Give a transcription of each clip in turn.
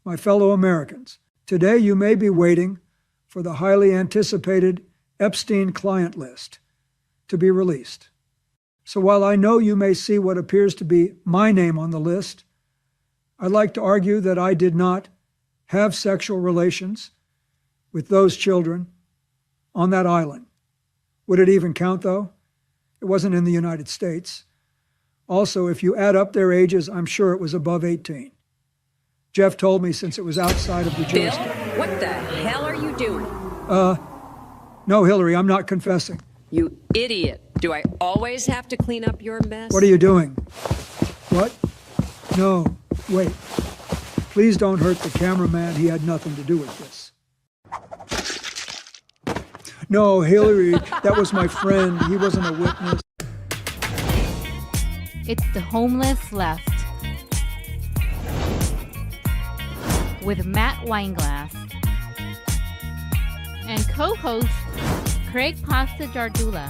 My fellow Americans, today you may be waiting for the highly anticipated Epstein client list to be released. So while I know you may see what appears to be my name on the list, I'd like to argue that I did not have sexual relations with those children on that island. Would it even count, though? It wasn't in the United States. Also, if you add up their ages, I'm sure it was above 18. Jeff told me since it was outside of the jurisdiction. Bill, what the hell are you doing? No, Hillary, I'm not confessing. You idiot. Do I always have to clean up your mess? What are you doing? What? No, wait. Please don't hurt the cameraman. He had nothing to do with this. No, Hillary, that was my friend. He wasn't a witness. It's the Homeless Left with Matt Weinglass and co-host Craig Pasta Jardula.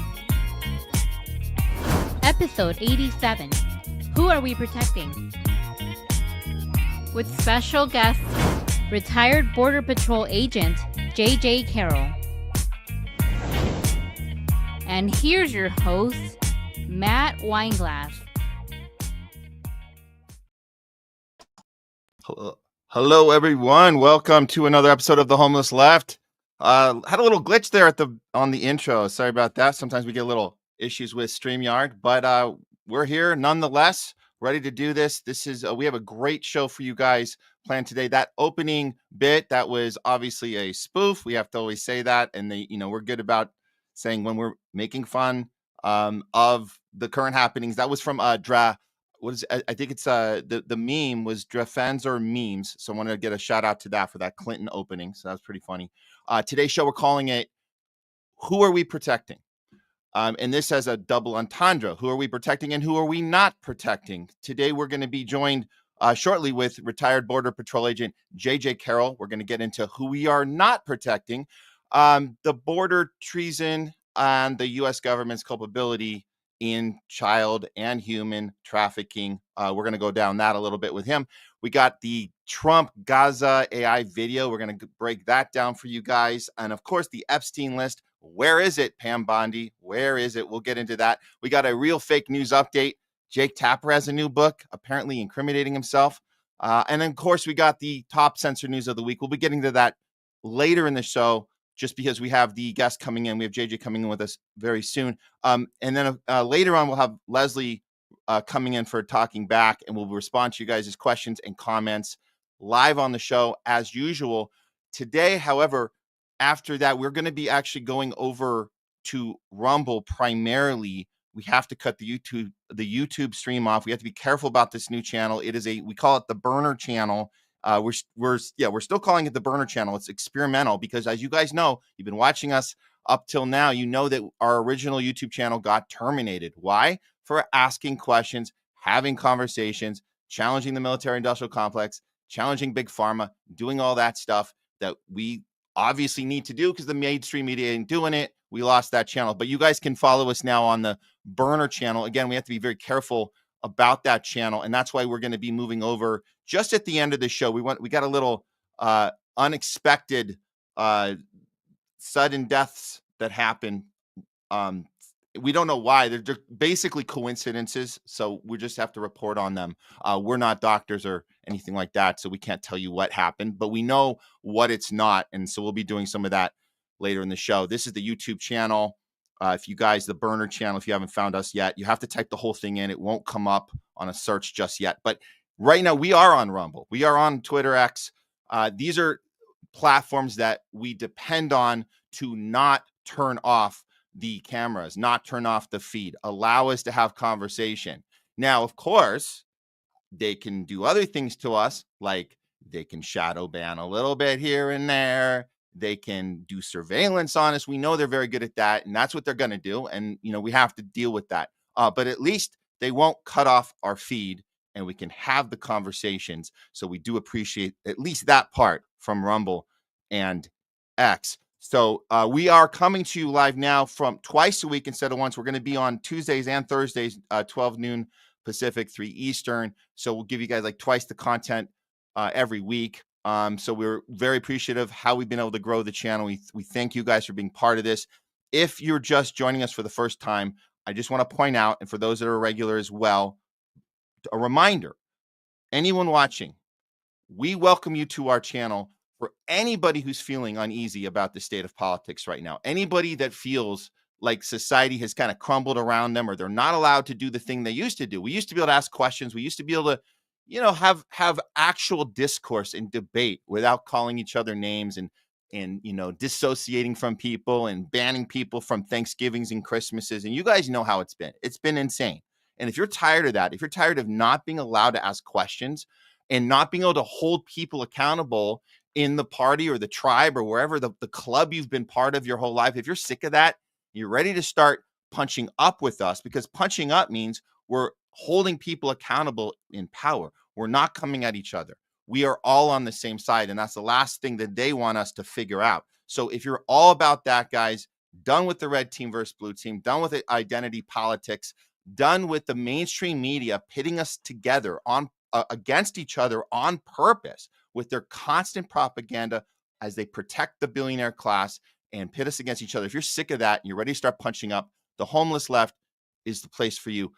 Episode 87, Who Are We Protecting? With special guest, retired Border Patrol agent J.J. Carroll. And here's your host, Matt Weinglass. Hello, everyone. Welcome to another episode of The Homeless Left. Had a little glitch there on the intro. Sorry about that. Sometimes we get a little issues with StreamYard, but we're here nonetheless, ready to do this. We have a great show for you guys planned today. That opening bit, that was obviously a spoof. We have to always say that, and we're good about saying when we're making fun of the current happenings. That was from I think it's the meme was Drafens or Memes. So I want to get a shout out to that for that Clinton opening. So that was pretty funny. Today's show, we're calling it Who Are We Protecting? And this has a double entendre. Who are we protecting and who are we not protecting? Today, we're going to be joined shortly with retired Border Patrol agent J.J. Carroll. We're going to get into who we are not protecting. The border treason and the U.S. government's culpability in child and human trafficking. We're going to go down that a little bit with him. We got the Trump Gaza AI video. We're going to break that down for you guys. And of course, the Epstein list. Where is it, Pam Bondi? Where is it? We'll get into that. We got a real fake news update. Jake Tapper has a new book, apparently incriminating himself. And then, of course, we got the top censored news of the week. We'll be getting to that later in the show, just because we have the guest coming in. We have JJ coming in with us very soon. And then later on, we'll have Leslie coming in for Talking Back, and we'll respond to you guys' questions and comments live on the show as usual. Today, however, after that, we're going to be actually going over to Rumble primarily. We have to cut the YouTube stream off. We have to be careful about this new channel. We call it the burner channel. We're still calling it the burner channel. It's experimental because, as you guys know, you've been watching us up till now. You know that our original YouTube channel got terminated. Why? For asking questions, having conversations, challenging the military-industrial complex, challenging big pharma, doing all that stuff that we obviously need to do because the mainstream media ain't doing it. We lost that channel, but you guys can follow us now on the burner channel. Again, we have to be very careful about that channel, and that's why we're going to be moving over just at the end of the show. We got a little unexpected sudden deaths that happen. We don't know why. They're basically coincidences, so we just have to report on them. We're not doctors or anything like that, so we can't tell you what happened, but we know what it's not, and so we'll be doing some of that later in the show. This is the YouTube channel. If you guys, the burner channel, if you haven't found us yet, you have to type the whole thing in. It won't come up on a search just yet, but right now we are on Rumble. We are on Twitter X. These are platforms that we depend on to not turn off the cameras, not turn off the feed, allow us to have conversation. Now, of course, they can do other things to us, like they can shadow ban a little bit here and there. They can do surveillance on us. We know they're very good at that, and that's what they're going to do. And, we have to deal with that. But at least they won't cut off our feed, and we can have the conversations. So we do appreciate at least that part from Rumble and X. So we are coming to you live now from twice a week instead of once. We're going to be on Tuesdays and Thursdays, 12 noon Pacific, 3 Eastern. So we'll give you guys like twice the content every week. So we're very appreciative how we've been able to grow the channel. We thank you guys for being part of this. If you're just joining us for the first time, I just want to point out, and for those that are regular as well, a reminder, anyone watching, we welcome you to our channel for anybody who's feeling uneasy about the state of politics right now. Anybody that feels like society has kind of crumbled around them, or they're not allowed to do the thing they used to do. We used to be able to ask questions. We used to be able to, have actual discourse and debate without calling each other names and dissociating from people and banning people from Thanksgivings and Christmases. And you guys know how it's been. It's been insane. And if you're tired of that, if you're tired of not being allowed to ask questions and not being able to hold people accountable in the party or the tribe or wherever the club you've been part of your whole life, if you're sick of that, you're ready to start punching up with us, because punching up means we're holding people accountable in power. We're not coming at each other. We are all on the same side, and that's the last thing that they want us to figure out. So if you're all about that, guys, done with the red team versus blue team, done with identity politics, done with the mainstream media pitting us together on against each other on purpose with their constant propaganda as they protect the billionaire class and pit us against each other. If you're sick of that and you're ready to start punching up, the homeless left is the place for you.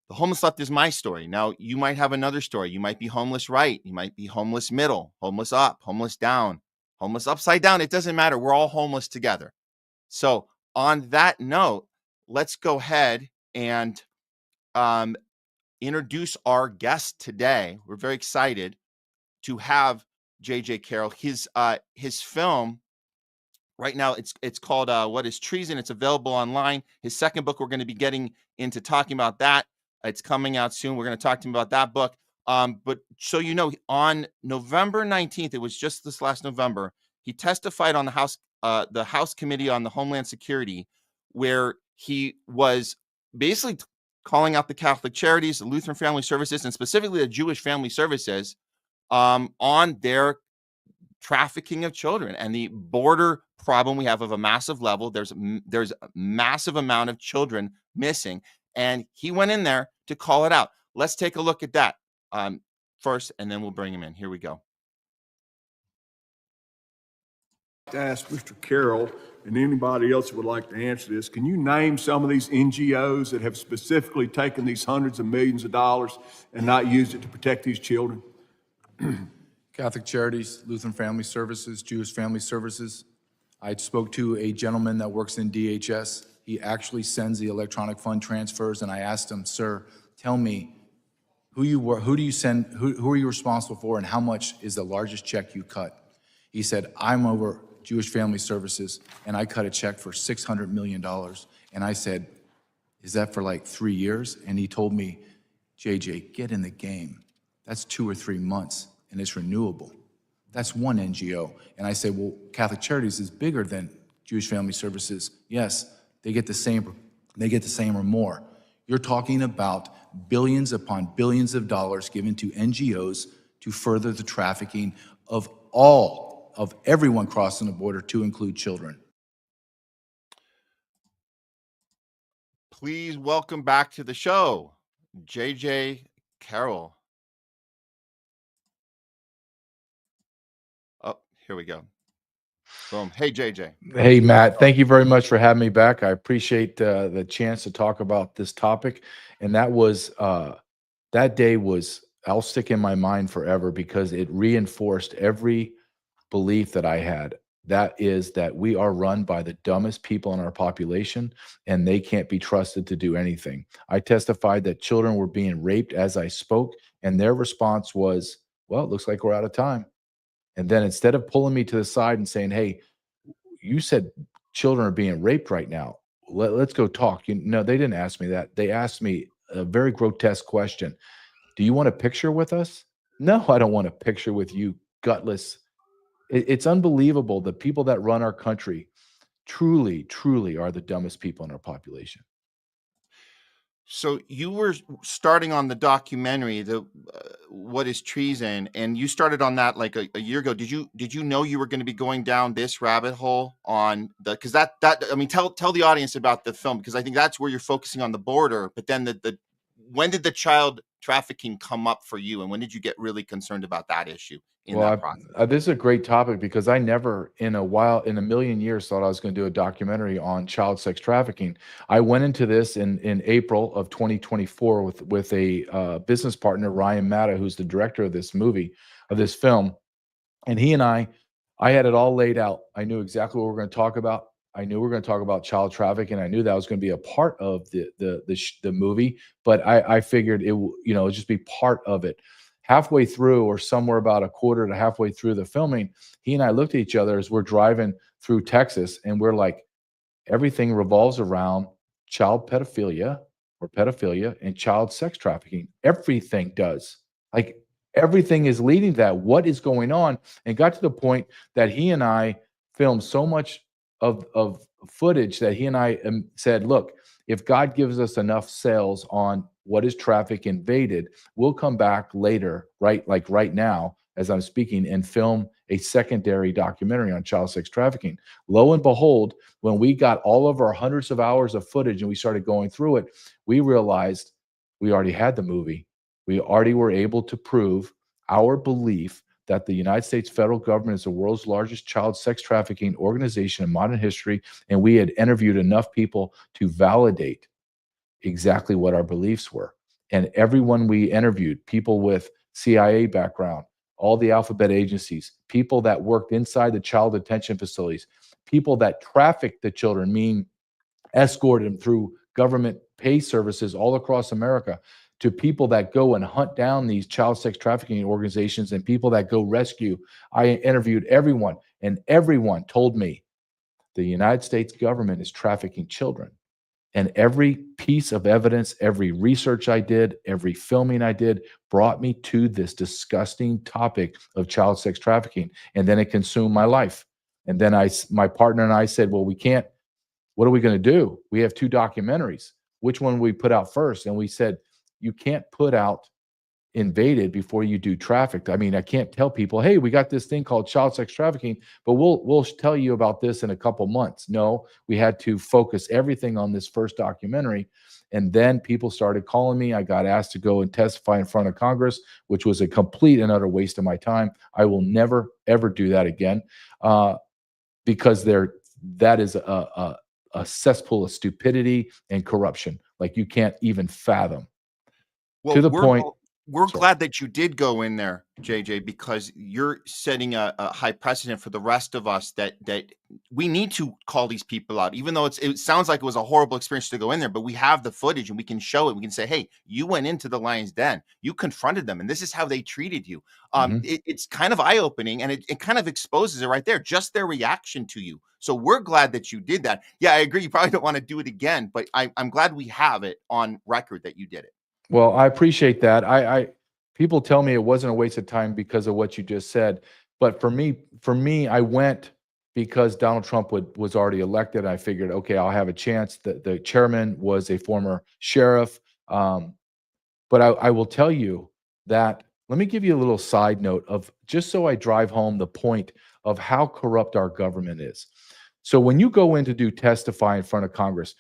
The homeless left is my story. Now, you might have another story. You might be homeless right. You might be homeless middle, homeless up, homeless down, homeless upside down. It doesn't matter. We're all homeless together. So on that note, let's go ahead and introduce our guest today. We're very excited to have J.J. Carroll. His film right now, it's called What is Treason? It's available online. His second book, we're going to be getting into talking about that. It's coming out soon. We're going to talk to him about that book. But so you know, on November 19th, it was just this last November, he testified on the House Committee on the Homeland Security, where he was basically calling out the Catholic Charities, the Lutheran Family Services, and specifically the Jewish Family Services on their trafficking of children and the border problem we have of a massive level. There's a massive amount of children missing, and he went in there to call it out. Let's take a look at that first, and then we'll bring him in. Here we go. To ask Mr. Carroll and anybody else that would like to answer this, can you name some of these NGOs that have specifically taken these hundreds of millions of dollars and not used it to protect these children? Catholic Charities, Lutheran Family Services, Jewish Family Services. I spoke to a gentleman that works in DHS. He actually sends the electronic fund transfers, and I asked him, sir, tell me who do you send, who are you responsible for, and how much is the largest check you cut? He said, I'm over Jewish Family Services, and I cut a check for $600 million. And I said, is that for like 3 years? And he told me, JJ, get in the game. That's 2 or 3 months, and it's renewable. That's one NGO. And I said, well, Catholic Charities is bigger than Jewish Family Services. Yes, they get the same or more. You're talking about billions upon billions of dollars given to NGOs to further the trafficking of everyone crossing the border, to include children. Please welcome back to the show, J.J. Carroll. Oh, here we go. Boom. Hey, JJ. Hey, Matt. Thank you very much for having me back. I appreciate the chance to talk about this topic. And that day was, I'll stick in my mind forever, because it reinforced every belief that I had. That is that we are run by the dumbest people in our population, and they can't be trusted to do anything. I testified that children were being raped as I spoke, and their response was, well, it looks like we're out of time. And then instead of pulling me to the side and saying, hey, you said children are being raped right now, let's go talk. No, they didn't ask me that. They asked me a very grotesque question. Do you want a picture with us? No, I don't want a picture with you, gutless. It's unbelievable. The people that run our country truly, truly are the dumbest people in our population. So you were starting on the documentary, What is Treason, and you started on that like a year ago. Did you know you were going to be going down this rabbit hole on because I mean, tell the audience about the film, because I think that's where you're focusing on the border, but then when did the child trafficking come up for you, and when did you get really concerned about that issue in that process? This is a great topic because I never in a million years thought I was going to do a documentary on child sex trafficking. I went into this in April of 2024 with a business partner, Ryan Matta, who's the director of this film. And he and I had it all laid out. I knew exactly what we're going to talk about. I knew we were going to talk about child trafficking. I knew that was going to be a part of the movie, but I figured it would just be part of it. Halfway through, or somewhere about a quarter to halfway through the filming, he and I looked at each other as we're driving through Texas, and we're like, everything revolves around child pedophilia and child sex trafficking. Everything does. Like, everything is leading to that. What is going on? And got to the point that he and I filmed so much of footage that he and I said, look, if God gives us enough sales on what is traffic invaded, we'll come back later, right now, as I'm speaking, and film a secondary documentary on child sex trafficking. Lo and behold, when we got all of our hundreds of hours of footage and we started going through it, we realized we already had the movie. We already were able to prove our belief that the United States federal government is the world's largest child sex trafficking organization in modern history, and we had interviewed enough people to validate exactly what our beliefs were. And everyone we interviewed, people with CIA background, all the alphabet agencies, people that worked inside the child detention facilities, people that trafficked the children, meaning escorted them through government pay services all across America, to people that go and hunt down these child sex trafficking organizations and people that go rescue. I interviewed everyone, and everyone told me the United States government is trafficking children. And every piece of evidence, every research I did, every filming I did brought me to this disgusting topic of child sex trafficking. And then it consumed my life. And then my partner and I said, well, we can't, what are we going to do? We have 2 documentaries. Which one will we put out first? And we said, you can't put out invaded before you do trafficked. I mean, I can't tell people, hey, we got this thing called child sex trafficking, but we'll tell you about this in a couple months. No, we had to focus everything on this first documentary. And then people started calling me. I got asked to go and testify in front of Congress, which was a complete and utter waste of my time. I will never, ever do that again, because that is a cesspool of stupidity and corruption like you can't even fathom. Well, to the point. We're glad that you did go in there, JJ, because you're setting a high precedent for the rest of us that we need to call these people out, even though it sounds like it was a horrible experience to go in there, but we have the footage and we can show it. We can say, hey, you went into the lion's den, you confronted them, and this is how they treated you. It's kind of eye-opening, and it kind of exposes it right there, just their reaction to you. So we're glad that you did that. Yeah, I agree. You probably don't want to do it again, but I'm glad we have it on record that you did it. Well, I appreciate that. People tell me it wasn't a waste of time because of what you just said, but for me, I went because Donald Trump was already elected. I figured, okay, I'll have a chance. The chairman was a former sheriff, but I will tell you that. Let me give you a little side note of just so I drive home the point of how corrupt our government is. So when you go in to testify in front of Congress,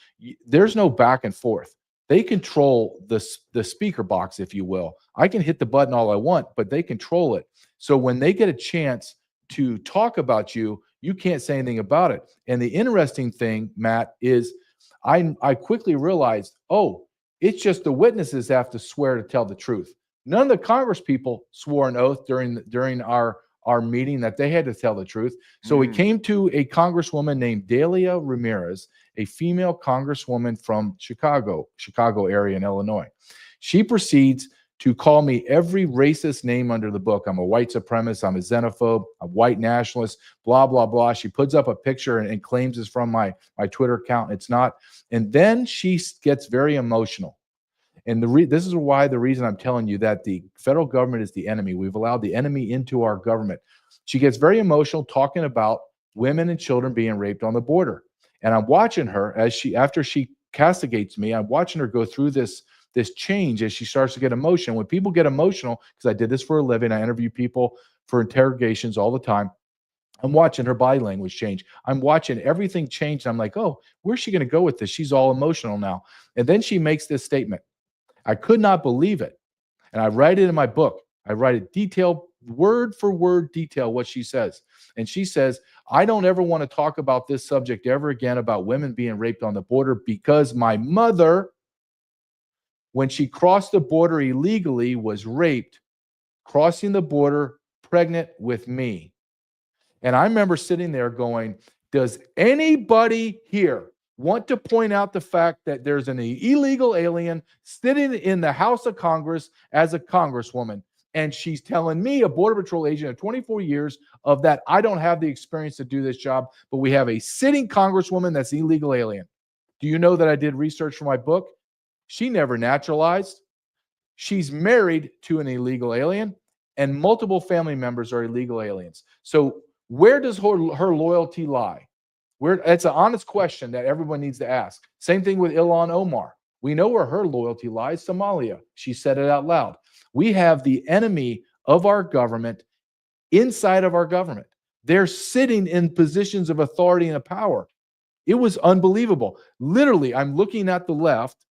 there's no back and forth. They control the speaker box, if you will. I can hit the button all I want, but they control it. So when they get a chance to talk about you, you can't say anything about it. And the interesting thing, Matt, is I quickly realized, oh, it's just the witnesses have to swear to tell the truth. None of the Congress people swore an oath during our meeting that they had to tell the truth. So we came to a congresswoman named Delia Ramirez, a female congresswoman from Chicago area in Illinois. She proceeds to call me every racist name under the book. I'm a white supremacist. I'm a xenophobe. I'm a white nationalist, blah, blah, blah. She puts up a picture and claims it's from my Twitter account. It's not. And then she gets very emotional. And this is why the reason I'm telling you that the federal government is the enemy. We've allowed the enemy into our government. She gets very emotional talking about women and children being raped on the border. And I'm watching her after she castigates me, I'm watching her go through this change as she starts to get emotional. When people get emotional, because I did this for a living, I interview people for interrogations all the time. I'm watching her body language change. I'm watching everything change. I'm like, oh, where's she going to go with this? She's all emotional now. And then she makes this statement. I could not believe it. And I write it in my book. I write it detailed, word for word detail what she says. And she says, I don't ever want to talk about this subject ever again about women being raped on the border because my mother, when she crossed the border illegally, was raped, crossing the border pregnant with me. And I remember sitting there going, does anybody here want to point out the fact that there's an illegal alien sitting in the House of Congress as a congresswoman? And she's telling me, a Border Patrol agent of 24 years, of that I don't have the experience to do this job, but we have a sitting congresswoman that's an illegal alien. Do you know that I did research for my book? She never naturalized. She's married to an illegal alien, and multiple family members are illegal aliens. So where does her loyalty lie? It's an honest question that everyone needs to ask. Same thing with Ilhan Omar. We know where her loyalty lies, Somalia. She said it out loud. We have the enemy of our government inside of our government. They're sitting in positions of authority and power. It was unbelievable. Literally, I'm looking at the left,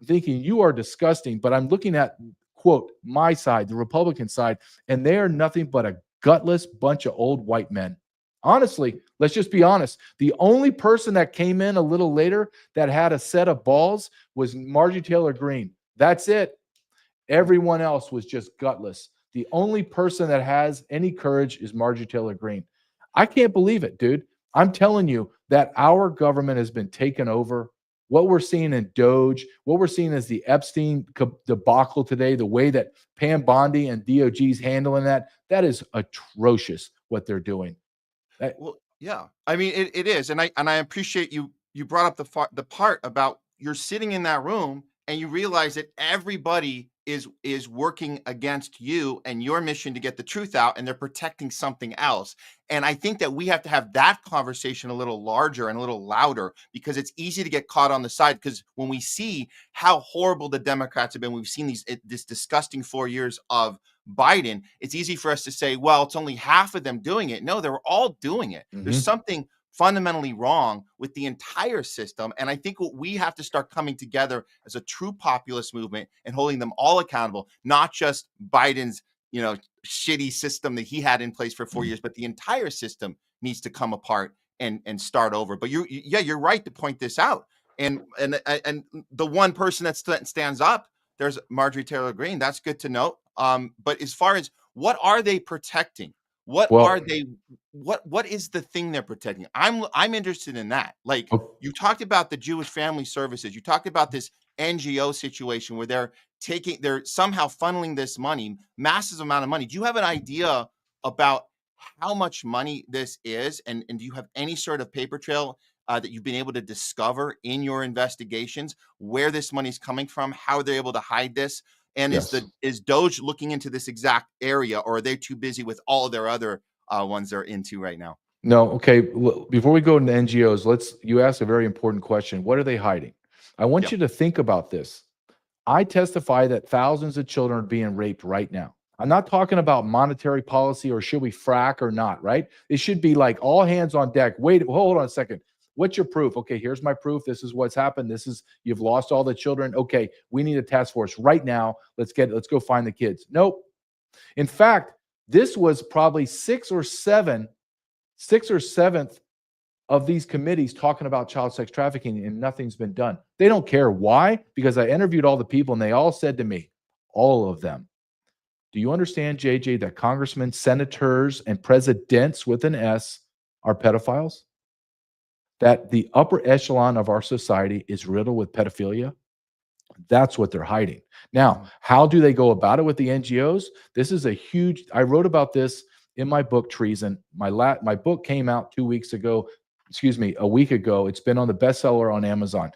thinking you are disgusting, but I'm looking at, quote, my side, the Republican side, and they are nothing but a gutless bunch of old white men. Honestly, let's just be honest. The only person that came in a little later that had a set of balls was Marjorie Taylor Greene. That's it. Everyone else was just gutless. The only person that has any courage is Marjorie Taylor Greene. I can't believe it, dude. I'm telling you that our government has been taken over. What we're seeing in Doge, what we're seeing is the Epstein debacle today, the way that Pam Bondi and DOG is handling that is atrocious what they're doing. Well, yeah. I mean, it is. And I appreciate you brought up the part about you're sitting in that room and you realize that everybody is working against you and your mission to get the truth out, and they're protecting something else. And I think that we have to have that conversation a little larger and a little louder, because it's easy to get caught on the side. Because when we see how horrible the Democrats have been, we've seen this disgusting 4 years of Biden, it's easy for us to say, well, it's only half of them doing it. No, they're all doing it. Mm-hmm. There's something fundamentally wrong with the entire system. And I think what we have to start coming together as a true populist movement and holding them all accountable, not just Biden's, shitty system that he had in place for 4 years, but the entire system needs to come apart and start over. But you're right to point this out. And the one person that stands up, there's Marjorie Taylor Greene. That's good to know. But as far as what are they protecting? What is the thing they're protecting? I'm interested in that. Like, you talked about the Jewish Family Services. You talked about this NGO situation where they're somehow funneling this money, massive amount of money. Do you have an idea about how much money this is? And do you have any sort of paper trail that you've been able to discover in your investigations, where this money's coming from, how they're able to hide this? And yes. Is Doge looking into this exact area, or are they too busy with all their other ones they're into right now? No. Okay. Before we go into NGOs, you asked a very important question. What are they hiding? I want you to think about this. I testify that thousands of children are being raped right now. I'm not talking about monetary policy or should we frack or not, right? It should be like all hands on deck. Wait, hold on a second. What's your proof? Okay, here's my proof. This is what's happened. You've lost all the children. Okay, we need a task force right now. Let's go find the kids. Nope. In fact, this was probably sixth or seventh of these committees talking about child sex trafficking, and nothing's been done. They don't care. Why? Because I interviewed all the people and they all said to me, all of them, do you understand, JJ, that congressmen, senators, and presidents with an S are pedophiles? That the upper echelon of our society is riddled with pedophilia? That's what they're hiding. Now, how do they go about it with the NGOs? This is I wrote about this in my book, Treason. My book came out a week ago. It's been on the bestseller on Amazon.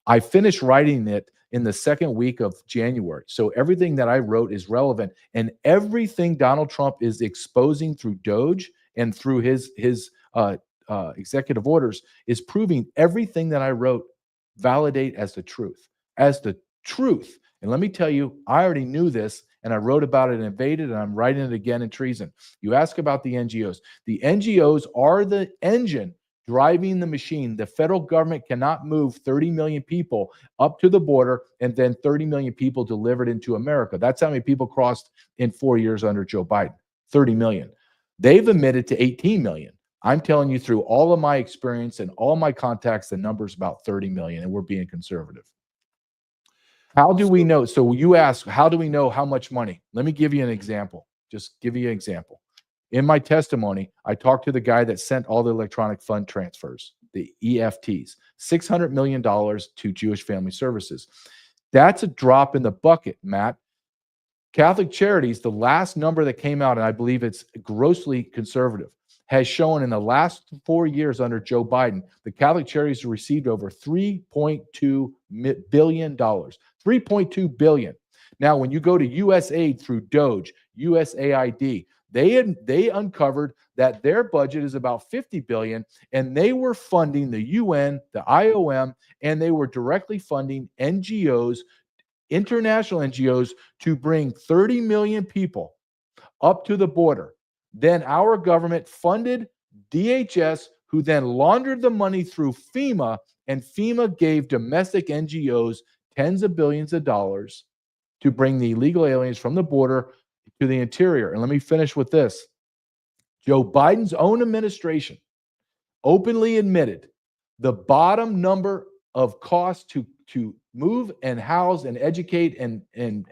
I finished writing it in the second week of January. So everything that I wrote is relevant, and everything Donald Trump is exposing through Doge and through his executive orders is proving everything that I wrote validate as the truth. And let me tell you, I already knew this, and I wrote about it in Invaded, and I'm writing it again in Treason. You ask about the NGOs. The NGOs are the engine driving the machine. The federal government cannot move 30 million people up to the border and then 30 million people delivered into America. That's how many people crossed in 4 years under Joe Biden, 30 million. They've admitted to 18 million. I'm telling you, through all of my experience and all my contacts, the number's about 30 million, and we're being conservative. How do we know? So you ask, how do we know how much money? Let me give you an example. Just give you an example. In my testimony, I talked to the guy that sent all the electronic fund transfers, the EFTs, $600 million to Jewish Family Services. That's a drop in the bucket, Matt. Catholic Charities, the last number that came out, and I believe it's grossly conservative, has shown in the last 4 years under Joe Biden, the Catholic Charities received over $3.2 billion. $3.2 billion. Now, when you go to USAID through Doge, USAID, they uncovered that their budget is about $50 billion, and they were funding the UN, the IOM, and they were directly funding NGOs, international NGOs, to bring 30 million people up to the border. Then our government funded DHS, who then laundered the money through FEMA, and FEMA gave domestic NGOs tens of billions of dollars to bring the illegal aliens from the border to the interior. And let me finish with this. Joe Biden's own administration openly admitted the bottom number of costs to move and house and educate and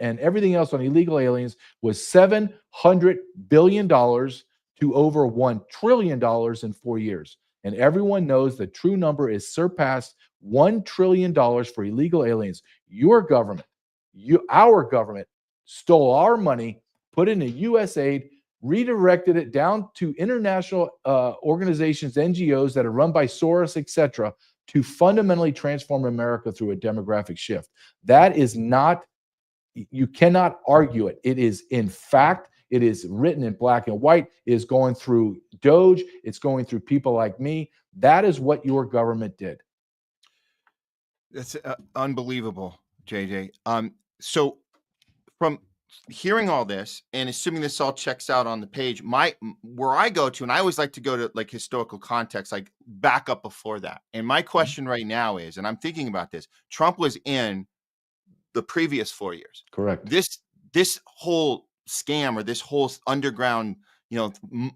everything else on illegal aliens was $700 billion to over $1 trillion in 4 years. And everyone knows the true number is surpassed $1 trillion for illegal aliens. Your government, our government, stole our money, put it in a USAID, redirected it down to international organizations, NGOs that are run by Soros, etc., to fundamentally transform America through a demographic shift. That is not, you cannot argue it. It is, in fact, it is written in black and white. It is going through Doge. It's going through people like me. That is what your government did. That's unbelievable, JJ. So from hearing all this and assuming this all checks out on the page, where I go to, and I always like to go to like historical context, like back up before that. And my question right now is, and I'm thinking about this, Trump was in the previous 4 years. Correct. This whole scam, or this whole underground,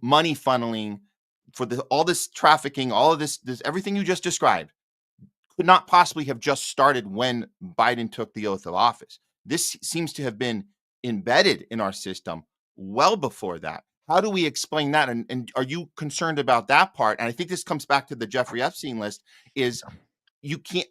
money funneling for all this trafficking, all of this everything you just described could not possibly have just started when Biden took the oath of office. This seems to have been embedded in our system well before that. How do we explain that? And are you concerned about that part? And I think this comes back to the Jeffrey Epstein list, is you can't,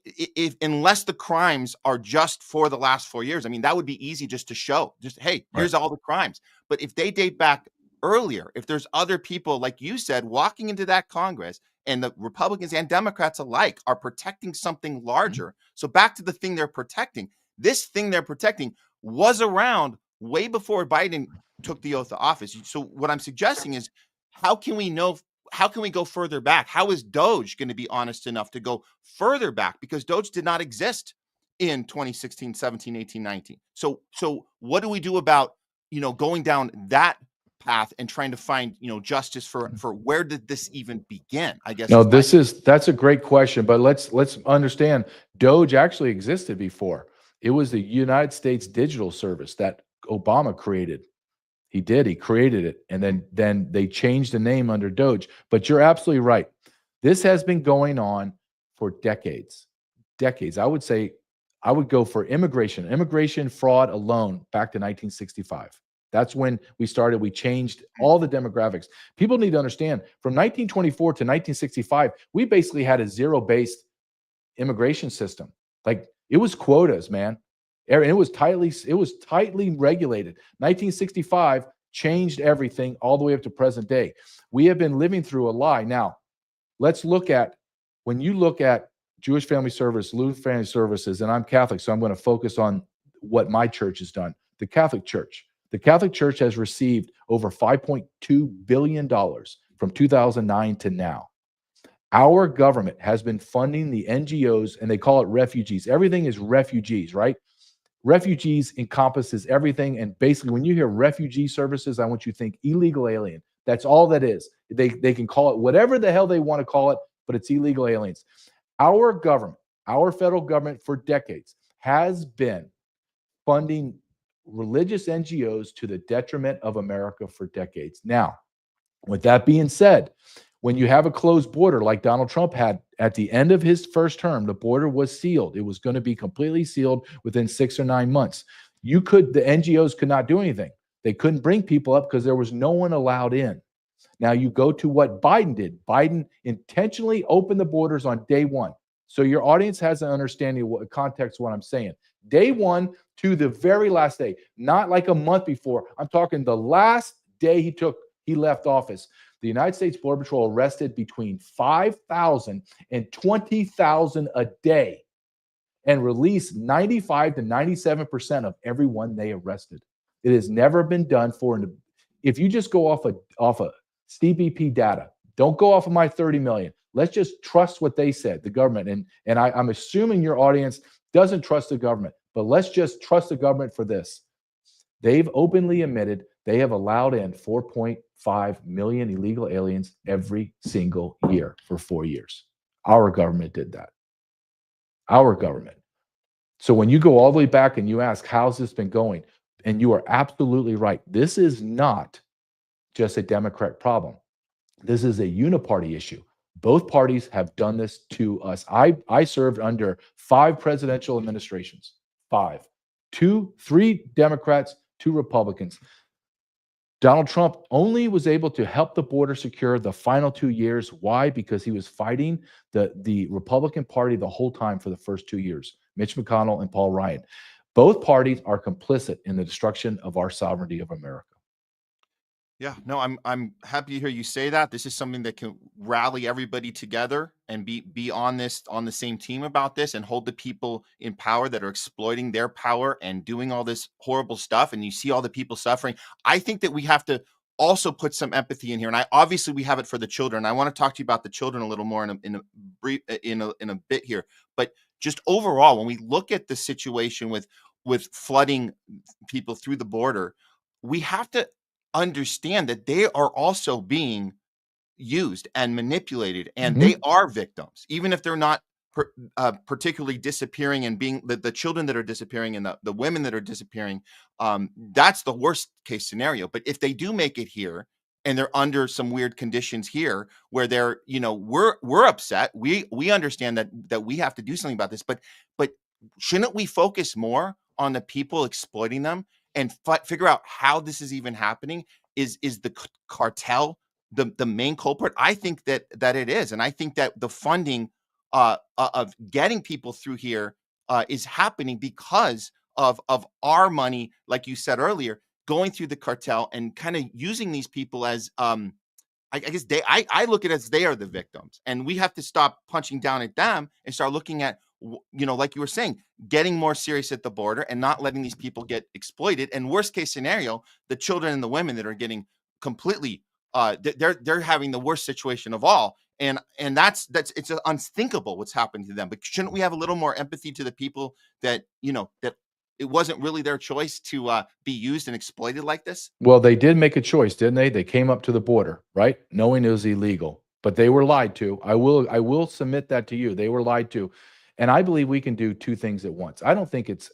unless the crimes are just for the last 4 years. I mean, that would be easy just to show, hey, here's all the crimes. But if they date back earlier, if there's other people, like you said, walking into that Congress, and the Republicans and Democrats alike are protecting something larger. So back to the thing they're protecting. This thing they're protecting was around way before Biden took the oath of office. So what I'm suggesting is, how can we go further back? How is Doge going to be honest enough to go further back? Because Doge did not exist in 2016, 17, 18, 19. So what do we do about, going down that path and trying to find, justice for where did this even begin? I guess. No, that's a great question, but let's then Doge actually existed before. It was the United States Digital Service that Obama created. He created it. And then they changed the name under Doge. But you're absolutely right. This has been going on for decades. I would say, I would go for immigration fraud alone back to 1965. That's when we started. We changed all the demographics. People need to understand, from 1924 to 1965, we basically had a zero-based immigration system. Like, it was quotas, man. And it was tightly regulated. 1965 changed everything all the way up to present day. We have been living through a lie. Now, let's look at, when you look at Jewish Family Service, Lutheran Family Services, and I'm Catholic, so I'm going to focus on what my church has done. The Catholic Church. The Catholic Church has received over $5.2 billion from 2009 to now. Our government has been funding the NGOs, and they call it refugees. Everything is refugees, right? Refugees encompasses everything. And basically, when you hear refugee services, I want you to think illegal alien. That's all that is. They can call it whatever the hell they want to call it. but it's illegal aliens. Our government, our federal government for decades has been funding religious NGOs to the detriment of America for decades. Now, with that being said, when you have a closed border like Donald Trump had at the end of his first term, the border was sealed. It was going to be completely sealed within 6 or 9 months. The NGOs could not do anything. They couldn't bring people up because there was no one allowed in. Now you go to what Biden did. Biden intentionally opened the borders on day one. So your audience has an understanding of what context of what I'm saying. Day one to the very last day, not like a month before. I'm talking the last day he left office. The United States Border Patrol arrested between 5,000 and 20,000 a day and released 95 to 97% of everyone they arrested. It has never been done if you just go off of CBP data, don't go off of my 30 million. Let's just trust what they said, the government. And I'm assuming your audience doesn't trust the government, but let's just trust the government for this. They've openly admitted they have allowed in 4.5 million illegal aliens every single year for 4 years. Our government did that. Our government. So when you go all the way back and you ask, how's this been going? And you are absolutely right. This is not just a Democrat problem. This is a uniparty issue. Both parties have done this to us. I served under 5 presidential administrations. 5. 3 Democrats, 2 Republicans. Donald Trump only was able to help the border secure the final 2 years. Why? Because he was fighting the Republican Party the whole time for the first 2 years, Mitch McConnell and Paul Ryan. Both parties are complicit in the destruction of our sovereignty of America. Yeah, no, I'm happy to hear you say that. This is something that can rally everybody together and be on the same team about this and hold the people in power that are exploiting their power and doing all this horrible stuff. And you see all the people suffering. I think that we have to also put some empathy in here. And obviously we have it for the children. I want to talk to you about the children a little more in a bit here. But just overall, when we look at the situation with flooding people through the border, we have to understand that they are also being used and manipulated, and they are victims, even if they're not particularly disappearing and being the children that are disappearing and the women that are disappearing. That's the worst case scenario. But if they do make it here and they're under some weird conditions here where they're, we're upset. We understand that we have to do something about this, but shouldn't we focus more on the people exploiting them and figure out how this is even happening? Is the cartel the main culprit? I think that it is. And I think that the funding of getting people through here is happening because of our money, like you said earlier, going through the cartel and kind of using these people as I guess I look at it as they are the victims, and we have to stop punching down at them and start looking at, like you were saying, getting more serious at the border and not letting these people get exploited. And worst case scenario, the children and the women that are getting completely they're having the worst situation of all. And that's it's unthinkable what's happened to them. But shouldn't we have a little more empathy to the people that that it wasn't really their choice to be used and exploited like this? Well, they did make a choice, didn't they? They came up to the border, right, knowing it was illegal, but they were lied to. I will submit that to you. They were lied to. And I believe we can do 2 things at once. I don't think it's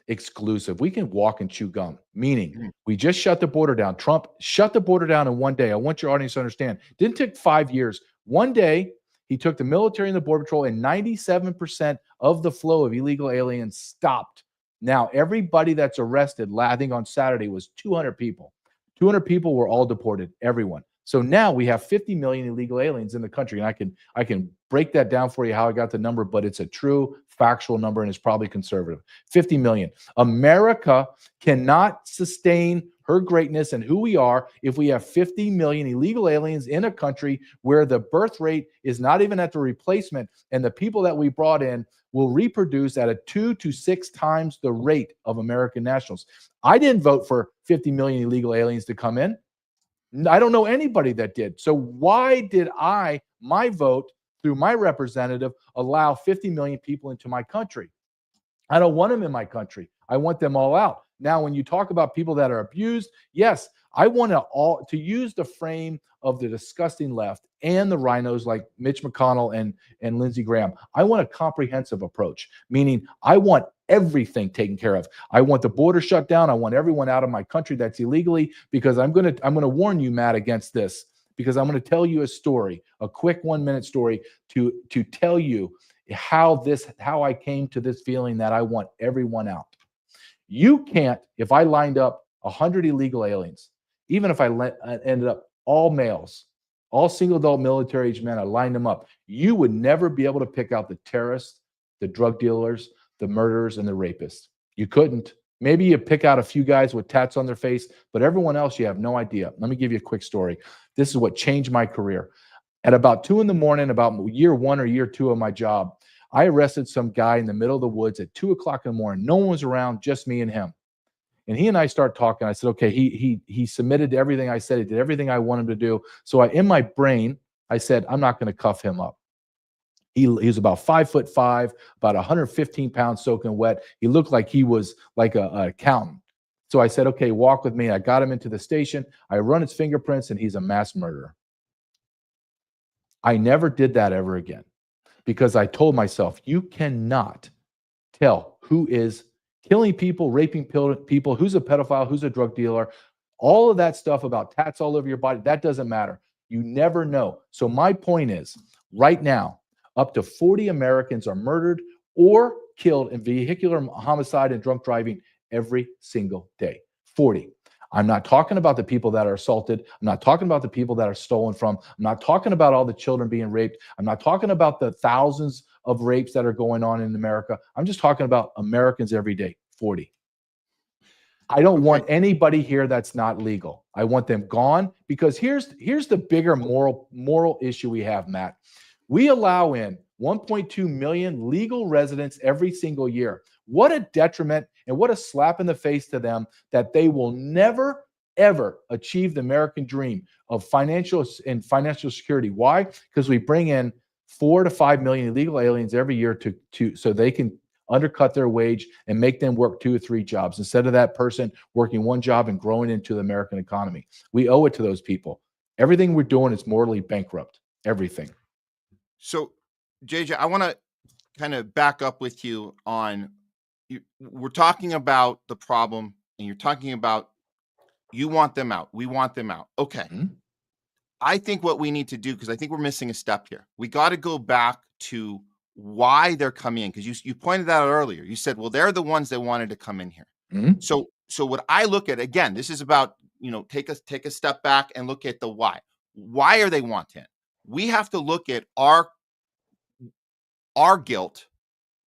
exclusive. We can walk and chew gum, meaning we just shut the border down. Trump shut the border down in one day. I want your audience to understand. Didn't take 5 years. One day, he took the military and the Border Patrol, and 97% of the flow of illegal aliens stopped. Now, everybody that's arrested, I think on Saturday, was 200 people. 200 people were all deported, everyone. So now we have 50 million illegal aliens in the country. And I can break that down for you how I got the number, but it's a true factual number and it's probably conservative. 50 million. America cannot sustain her greatness and who we are if we have 50 million illegal aliens in a country where the birth rate is not even at the replacement, and the people that we brought in will reproduce at a 2 to 6 times the rate of American nationals. I didn't vote for 50 million illegal aliens to come in. I don't know anybody that did. So why did my vote through my representative, allow 50 million people into my country? I don't want them in my country. I want them all out. Now, when you talk about people that are abused, yes, I want to use the frame of the disgusting left and the rhinos like Mitch McConnell and Lindsey Graham. I want a comprehensive approach, meaning I want everything taken care of. I want the border shut down. I want everyone out of my country that's illegally, because I'm gonna warn you, Matt, against this, because I'm going to tell you a story, a quick 1-minute story to tell you how I came to this feeling that I want everyone out. You can't, if I lined up 100 illegal aliens, even if I ended up all males, all single adult military age men, I lined them up, you would never be able to pick out the terrorists, the drug dealers, the murderers, and the rapists. You couldn't. Maybe you pick out a few guys with tats on their face, but everyone else, you have no idea. Let me give you a quick story. This is what changed my career. At about 2 a.m, about year 1 or year 2 of my job, I arrested some guy in the middle of the woods at 2 o'clock in the morning. No one was around, just me and him. And he and I start talking. I said, okay, he submitted to everything I said. He did everything I want him to do. So in my brain, I said, I'm not going to cuff him up. He was about 5'5", about 115 pounds soaking wet. He looked like he was like an accountant. So I said, okay, walk with me. I got him into the station. I run his fingerprints, and he's a mass murderer. I never did that ever again, because I told myself, you cannot tell who is killing people, raping people, who's a pedophile, who's a drug dealer. All of that stuff about tats all over your body, that doesn't matter. You never know. So my point is, right now, up to 40 Americans are murdered or killed in vehicular homicide and drunk driving every single day. 40. I'm not talking about the people that are assaulted. I'm not talking about the people that are stolen from. I'm not talking about all the children being raped. I'm not talking about the thousands of rapes that are going on in America. I'm just talking about Americans every day. 40. I don't want anybody here that's not legal. I want them gone, because here's the bigger moral issue we have, Matt. We allow in 1.2 million legal residents every single year. What a detriment and what a slap in the face to them that they will never, ever achieve the American dream of financial security. Why? Because we bring in 4 to 5 million illegal aliens every year so they can undercut their wage and make them work 2 or 3 jobs instead of that person working 1 job and growing into the American economy. We owe it to those people. Everything we're doing is morally bankrupt. Everything. So, JJ, I want to kind of back up with you on, we're talking about the problem, and you're talking about you want them out. We want them out. Okay. Mm-hmm. I think what we need to do, because I think we're missing a step here, we got to go back to why they're coming in, because you pointed that out earlier. You said, well, they're the ones that wanted to come in here. Mm-hmm. So what I look at, again, this is about, take a step back and look at the why. Why are they wanting? We have to look at our guilt,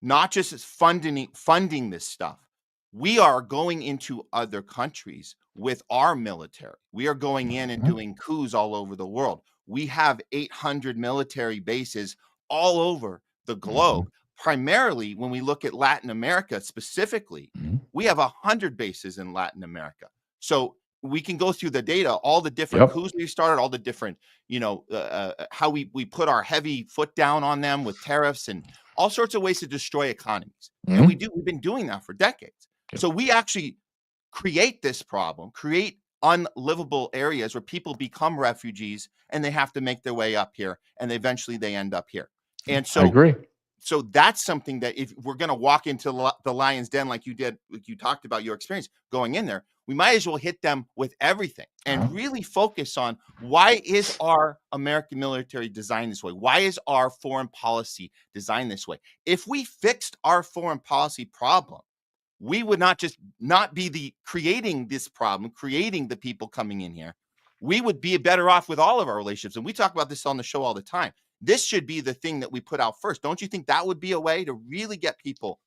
not just as funding this stuff. We are going into other countries with our military. We are going in and doing coups all over the world. We have 800 military bases all over the globe. Primarily, when we look at Latin America specifically, we have 100 bases in Latin America. So we can go through the data, all the different coups we started, all the different, how we put our heavy foot down on them with tariffs and all sorts of ways to destroy economies. And we've been doing that for decades. So we actually create this problem, create unlivable areas where people become refugees and they have to make their way up here, and eventually they end up here. And so I agree. So that's something that if we're going to walk into the lion's den like you did, like you talked about your experience going in there, we might as well hit them with everything and really focus on why is our American military designed this way? Why is our foreign policy designed this way? If we fixed our foreign policy problem, we would not be creating this problem, creating the people coming in here. We would be better off with all of our relationships. And we talk about this on the show all the time. This should be the thing that we put out first. Don't you think that would be a way to really get people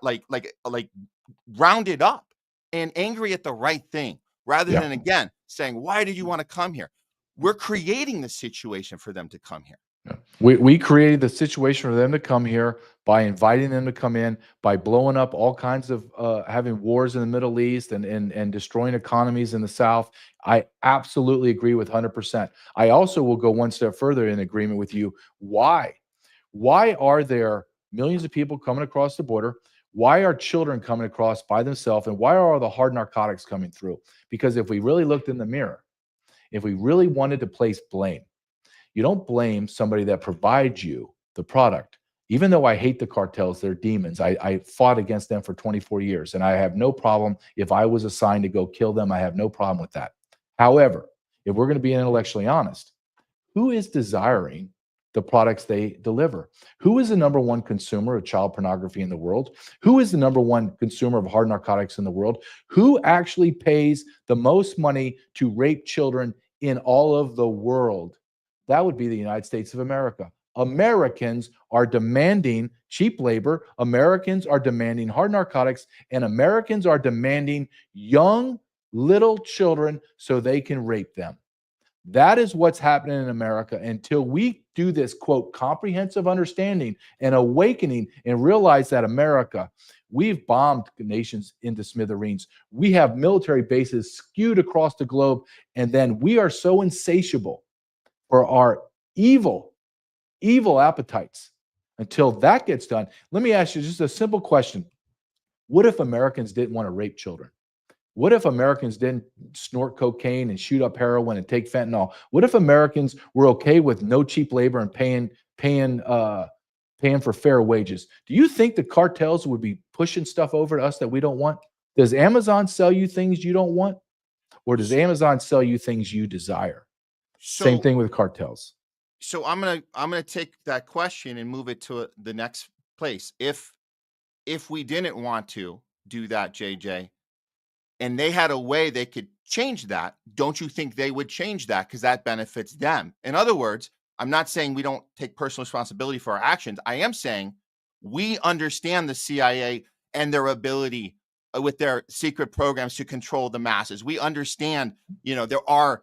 like rounded up and angry at the right thing, rather than, again, saying, why did you want to come here? We're creating the situation for them to come here. We created the situation for them to come here by inviting them to come in, by blowing up all kinds of having wars in the Middle East and destroying economies in the South. I absolutely agree with 100%. I also will go one step further in agreement with you. Why are there millions of people coming across the border? Why are children coming across by themselves? And why are all the hard narcotics coming through? Because if we really looked in the mirror, if we really wanted to place blame, You don't blame somebody that provides you the product. Even though I hate the cartels, they're demons. I fought against them for 24 years, and I have no problem if I was assigned to go kill them. I have no problem with that. However, if we're going to be intellectually honest, who is desiring the products they deliver? Who is the number one consumer of child pornography in the world? Who is the number one consumer of hard narcotics in the world? Who actually pays the most money to rape children in all of the world? That would be the United States of America. Americans are demanding cheap labor. Americans are demanding hard narcotics, and Americans are demanding young little children so they can rape them. That is what's happening in America until we do this, quote, comprehensive understanding and awakening and realize that America, we've bombed nations into smithereens. We have military bases skewed across the globe, and then we are so insatiable for our evil appetites. Until that gets done, let me ask you just a simple question. What if Americans didn't want to rape children? What if Americans didn't snort cocaine and shoot up heroin and take fentanyl? What if Americans were okay with no cheap labor and paying for fair wages? Do you think the cartels would be pushing stuff over to us that we don't want? Does Amazon sell you things you don't want? Or does Amazon sell you things you desire? Same thing with cartels. So I'm gonna take that question and move it to the next place. If we didn't want to do that, JJ, and they had a way they could change that, don't you think they would change that because that benefits them? In other words, I'm not saying we don't take personal responsibility for our actions. I am saying we understand the CIA and their ability with their secret programs to control the masses. We understand, there are,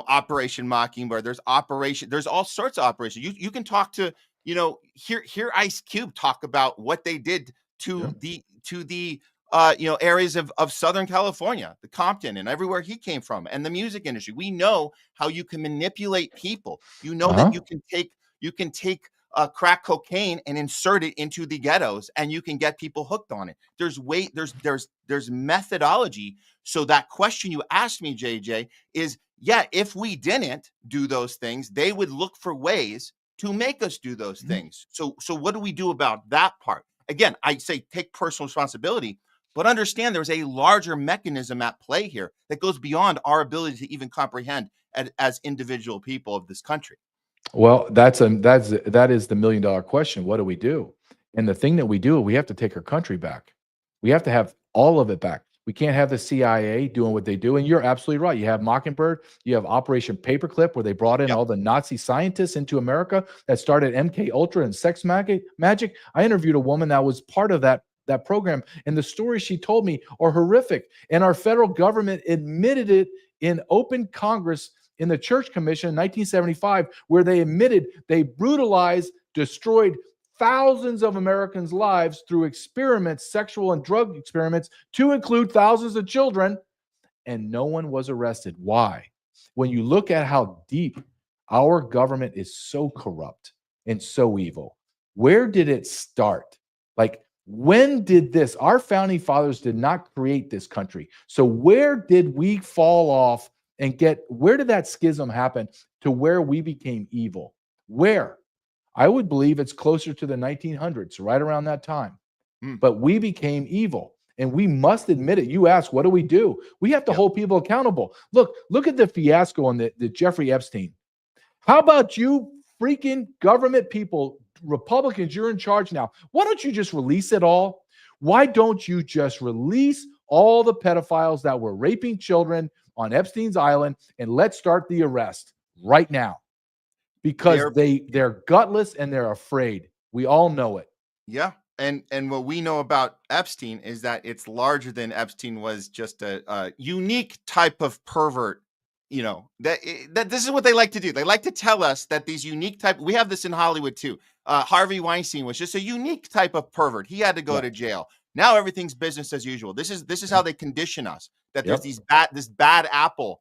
Operation Mockingbird. There's all sorts of operations. You can talk to, hear Ice Cube talk about what they did to the areas of Southern California, the Compton, and everywhere he came from, and the music industry. We know how you can manipulate people. That you can take crack cocaine and insert it into the ghettos, and you can get people hooked on it. There's methodology. So that question you asked me, JJ, is if we didn't do those things, they would look for ways to make us do those things. So what do we do about that part? Again, I say take personal responsibility, but understand there's a larger mechanism at play here that goes beyond our ability to even comprehend as individual people of this country. Well, that is the $1 million question. What do we do? And the thing that we do, we have to take our country back. We have to have all of it back. We can't have the CIA doing what they do. And you're absolutely right. You have Mockingbird. You have Operation Paperclip, where they brought in all the Nazi scientists into America that started MK Ultra and sex magic. I interviewed a woman that was part of that program, and the stories she told me are horrific. And our federal government admitted it in open Congress in the Church Commission in 1975, where they admitted they brutalized, destroyed thousands of Americans' lives through experiments, sexual and drug experiments, to include thousands of children, and no one was arrested. Why? When you look at how deep our government is, so corrupt and so evil, where did it start? When did this? Our founding fathers did not create this country. So where did we fall off and where did that schism happen to where we became evil? Where? I would believe it's closer to the 1900s, right around that time. But we became evil, and we must admit it. You ask, what do? We have to hold people accountable. Look at the fiasco on the Jeffrey Epstein. How about you freaking government people, Republicans, you're in charge now. Why don't you just release it all? Why don't you just release all the pedophiles that were raping children on Epstein's Island, and let's start the arrest right now? Because they're gutless and they're afraid. We all know it. Yeah. And what we know about Epstein is that it's larger than Epstein was just a unique type of pervert. That this is what they like to do. They like to tell us that these unique type, we have this in Hollywood too. Harvey Weinstein was just a unique type of pervert. He had to go to jail. Now everything's business as usual. This is how they condition us, that there's this bad apple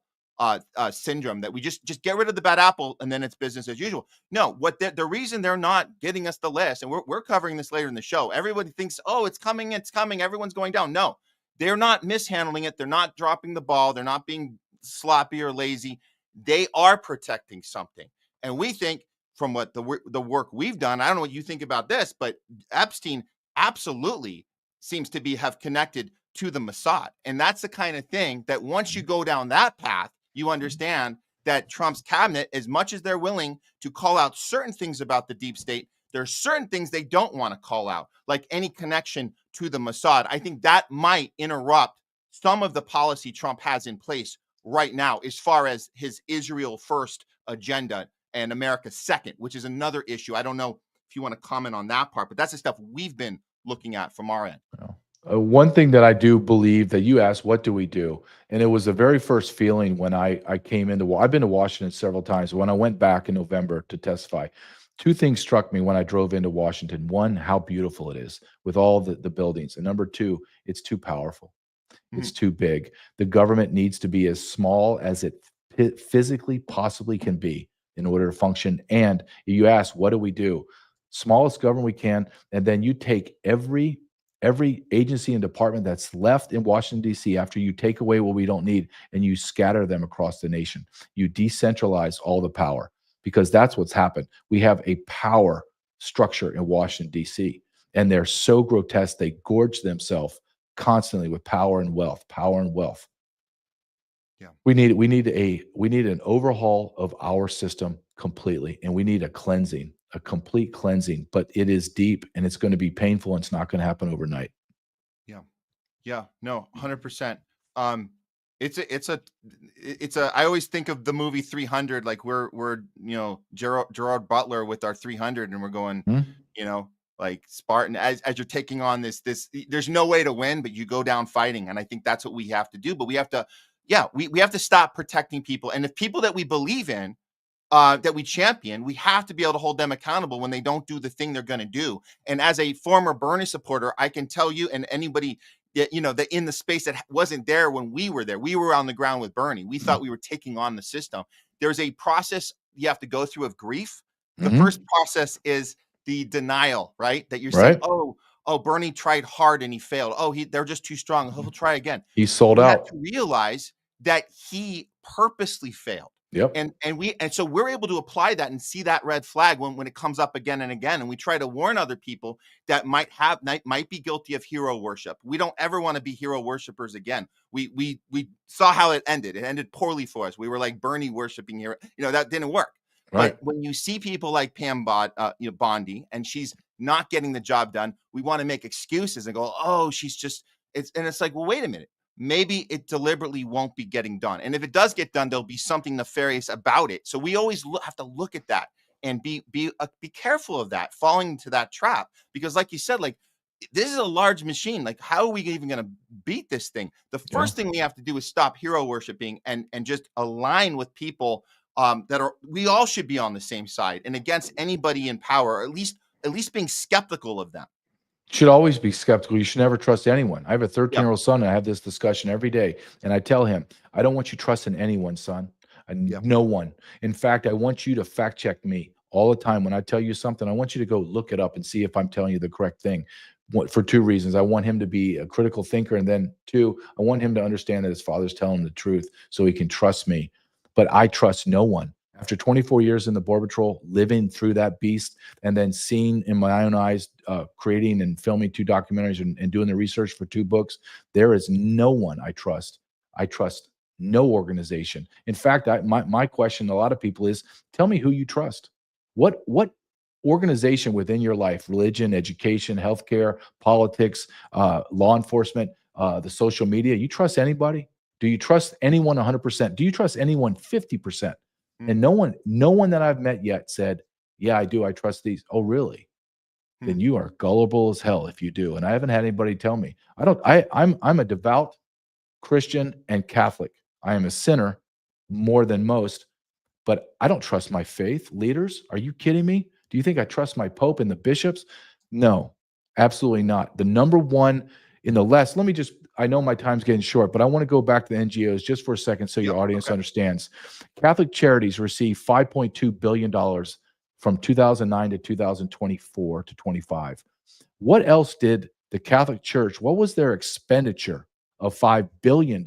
syndrome, that we just get rid of the bad apple and then it's business as usual. No, the reason they're not getting us the list, and we're covering this later in the show. Everybody thinks, oh, it's coming, everyone's going down. No, they're not mishandling it. They're not dropping the ball. They're not being sloppy or lazy. They are protecting something. And we think from what the work we've done, I don't know what you think about this, but Epstein absolutely seems to have connected to the Mossad. And that's the kind of thing that once you go down that path, you understand that Trump's cabinet, as much as they're willing to call out certain things about the deep state, there's certain things they don't want to call out, like any connection to the Mossad. I think that might interrupt some of the policy Trump has in place right now, as far as his Israel first agenda and America second, which is another issue. I don't know if you want to comment on that part, but that's the stuff we've been looking at from our end. One thing that I do believe that you asked, what do we do? And it was the very first feeling when I came into, I've been to Washington several times. When I went back in November to testify, two things struck me when I drove into Washington. One, how beautiful it is with all the buildings. And number two, it's too powerful. It's too big. The government needs to be as small as it physically possibly can be in order to function. And you ask, what do we do? Smallest government we can. And then you take every agency and department that's left in Washington, D.C., after you take away what we don't need, and you scatter them across the nation. You decentralize all the power, because that's what's happened. We have a power structure in Washington, D.C., and they're so grotesque, they gorge themselves constantly with power and wealth. Yeah. We need an overhaul of our system completely, and we need a cleansing. A complete cleansing, but it is deep, and it's going to be painful, and it's not going to happen overnight. No, 100%. It's a I always think of the movie 300, like we're Gerard Butler with our 300, and we're going, like Spartan, as you're taking on this, there's no way to win, but you go down fighting. And I think that's what we have to do. But we have to, we have to stop protecting people. And if people that we believe in, that we champion, we have to be able to hold them accountable when they don't do the thing they're going to do. And as a former Bernie supporter, I can tell you, and anybody that in the space that wasn't there when we were there, we were on the ground with Bernie. We thought we were taking on the system. There's a process you have to go through of grief. The first process is the denial, right? That you're saying, oh, Bernie tried hard and he failed. Oh, they're just too strong. He'll try again. He sold out. You have to realize that he purposely failed. Yep. And so we're able to apply that and see that red flag when it comes up again and again. And we try to warn other people that might be guilty of hero worship. We don't ever want to be hero worshipers again. We saw how it ended. It ended poorly for us. We were like Bernie worshiping hero. That didn't work. Right. But when you see people like Pam Bondi, and she's not getting the job done, we want to make excuses and go, oh, it's like, well, wait a minute. Maybe it deliberately won't be getting done. And if it does get done, there'll be something nefarious about it. So we always have to look at that and be careful of that, falling into that trap. Because like you said, like, this is a large machine. Like, how are we even going to beat this thing? The first thing we have to do is stop hero worshiping and just align with people we all should be on the same side and against anybody in power, or at least being skeptical of them. Should always be skeptical. You should never trust anyone. I have a 13-year-old son, and I have this discussion every day. And I tell him, I don't want you trusting anyone, son. No one. In fact, I want you to fact check me all the time. When I tell you something, I want you to go look it up and see if I'm telling you the correct thing. For two reasons. I want him to be a critical thinker. And then two, I want him to understand that his father's telling him the truth so he can trust me. But I trust no one. After 24 years in the Border Patrol, living through that beast, and then seeing in my own eyes, creating and filming 2 documentaries and doing the research for 2 books, there is no one I trust. I trust no organization. In fact, my question to a lot of people is, tell me who you trust. What organization within your life, religion, education, healthcare, politics, law enforcement, the social media, you trust anybody? Do you trust anyone 100%? Do you trust anyone 50%? And no one that I've met yet said, yeah, I do. I trust these. Oh, really? Then you are gullible as hell if you do. And I haven't had anybody tell me. I'm a devout Christian and Catholic. I am a sinner more than most, but I don't trust my faith leaders. Are you kidding me? Do you think I trust my Pope and the bishops? No, absolutely not. The number one in the list, I know my time's getting short, but I want to go back to the NGOs just for a second so your audience understands. Catholic Charities received $5.2 billion from 2009 to 2024 to 25. What else did the Catholic Church, what was their expenditure of $5 billion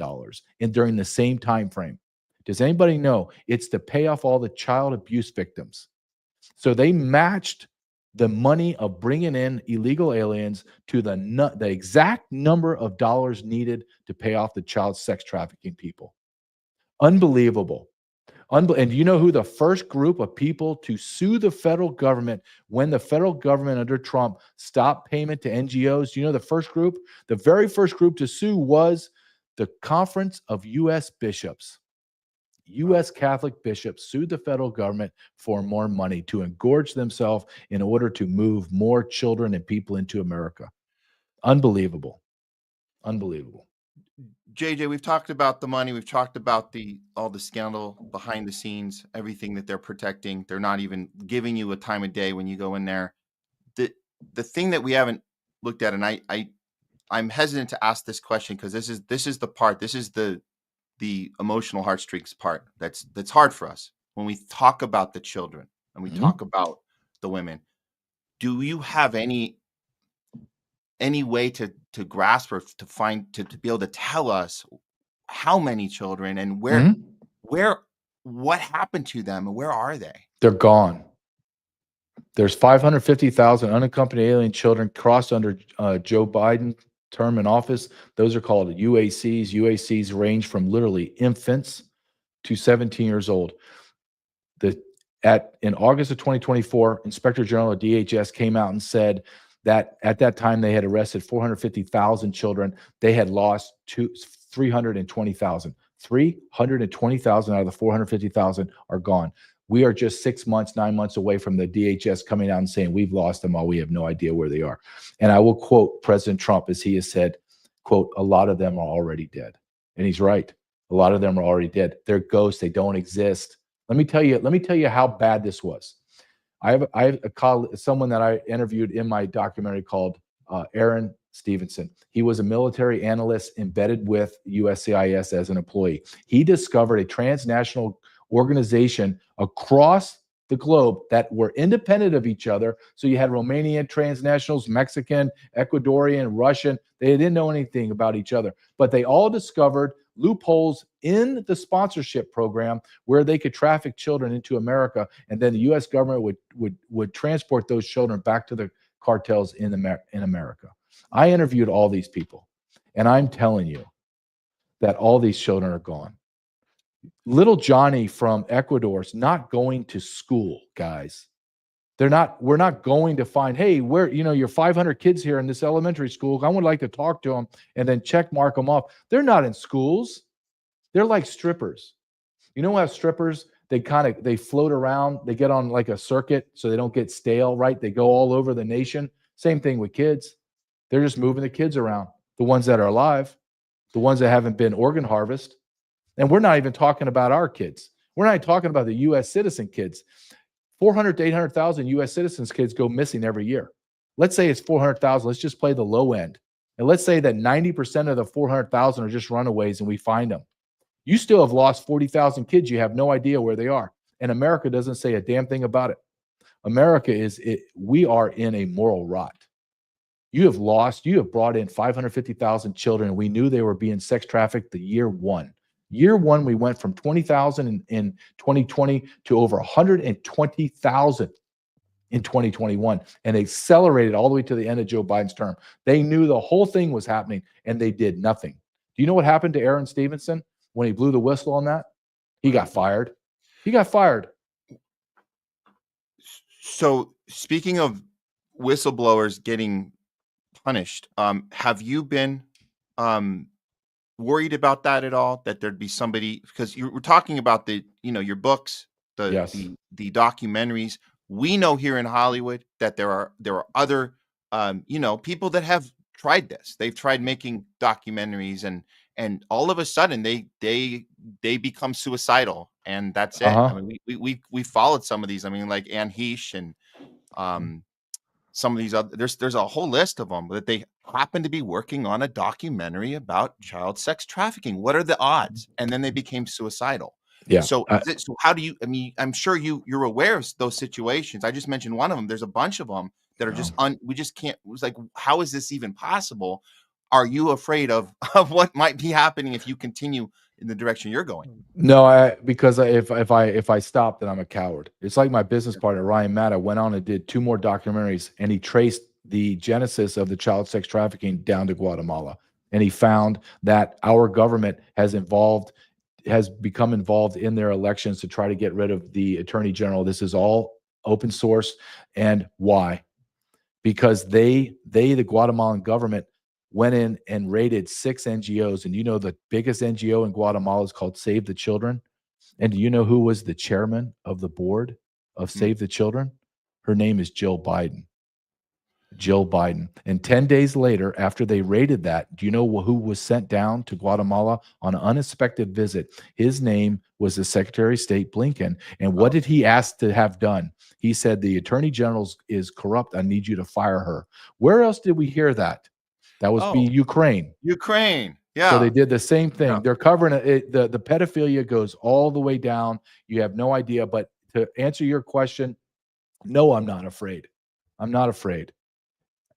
during the same time frame? Does anybody know? It's to pay off all the child abuse victims. So they matched the money of bringing in illegal aliens to the exact number of dollars needed to pay off the child sex trafficking people. Unbelievable. And you know who the first group of people to sue the federal government when the federal government under Trump stopped payment to NGOs? You know the first group? The very first group to sue was the Conference of U.S. Bishops. U.S. Catholic bishops sued the federal government for more money to engorge themselves in order to move more children and people into America. Unbelievable. Unbelievable. JJ, we've talked about the money. We've talked about all the scandal behind the scenes, everything that they're protecting. They're not even giving you a time of day when you go in there. The thing that we haven't looked at, and I'm hesitant to ask this question because this is the part. This is the emotional heartstrings part that's hard for us when we talk about the children and we talk about the women. Do you have any way to grasp or to find to be able to tell us how many children and what happened to them and where are they? They're gone. There's 550,000 unaccompanied alien children crossed under Joe Biden term in office. Those are called UACs. UACs range from literally infants to 17 years old. In August of 2024, Inspector General of DHS came out and said that at that time they had arrested 450,000 children. They had lost 320,000. 320,000 out of the 450,000 are gone. We are just 6 months, 9 months away from the DHS coming out and saying we've lost them all. We have no idea where they are. And I will quote President Trump as he has said, quote, a lot of them are already dead. And he's right. A lot of them are already dead. They're ghosts. They don't exist. Let me tell you how bad this was. I have a colleague, someone that I interviewed in my documentary called Aaron Stevenson. He was a military analyst embedded with USCIS as an employee. He discovered a transnational organization across the globe that were independent of each other. So you had Romanian transnationals, Mexican, Ecuadorian, Russian. They didn't know anything about each other, but they all discovered loopholes in the sponsorship program where they could traffic children into America, and then the U.S. government would transport those children back to the cartels in America. I interviewed all these people, and I'm telling you that all these children are gone. Little Johnny from Ecuador is not going to school, guys. We're not going to find, hey, you're 500 kids here in this elementary school. I would like to talk to them and then check mark them off. They're not in schools. They're like strippers. You know how strippers, they float around, they get on like a circuit so they don't get stale, right? They go all over the nation. Same thing with kids. They're just moving the kids around. The ones that are alive, the ones that haven't been organ harvested. And we're not even talking about our kids. We're not talking about the U.S. citizen kids. 400 to 800,000 U.S. citizens kids go missing every year. Let's say it's 400,000. Let's just play the low end. And let's say that 90% of the 400,000 are just runaways and we find them. You still have lost 40,000 kids. You have no idea where they are. And America doesn't say a damn thing about it. We are in a moral rot. You have brought in 550,000 children. And we knew they were being sex trafficked the year one. Year one, we went from 20,000 in 2020 to over 120,000 in 2021, and accelerated all the way to the end of Joe Biden's term. They knew the whole thing was happening, and they did nothing. Do you know what happened to Aaron Stevenson when he blew the whistle on that? He got fired. He got fired. So speaking of whistleblowers getting punished, have you been worried about that at all? That there'd be somebody, because you were talking about your books, the documentaries. We know here in Hollywood that there are other people that have tried this. They've tried making documentaries, and all of a sudden they become suicidal, and that's it. I mean, we followed some of these. I mean, like Anne Heche and some of these other, there's a whole list of them that they happen to be working on a documentary about child sex trafficking. What are the odds? And then they became suicidal. Yeah. So how do you, I mean, I'm sure you're aware of those situations. I just mentioned one of them. There's a bunch of them that are just we just can't, it was like, how is this even possible? are you afraid of what might be happening if you continue in the direction you're going? No, because if I stop, then I'm a coward. It's like my business partner Ryan Matta went on and did 2 more documentaries, and he traced the genesis of the child sex trafficking down to Guatemala, and he found that our government has become involved in their elections to try to get rid of the attorney general. This is all open source, and why? Because the Guatemalan government went in and raided 6 NGOs. And the biggest NGO in Guatemala is called Save the Children. And do you know who was the chairman of the board of Save the Children? Her name is Jill Biden. Jill Biden. And 10 days later, after they raided that, do you know who was sent down to Guatemala on an unexpected visit? His name was the Secretary of State Blinken. And what did he ask to have done? He said, the Attorney General is corrupt. I need you to fire her. Where else did we hear that? That was Ukraine. Ukraine. Yeah. So they did the same thing. Yeah. They're covering it. The pedophilia goes all the way down. You have no idea. But to answer your question, no, I'm not afraid. I'm not afraid.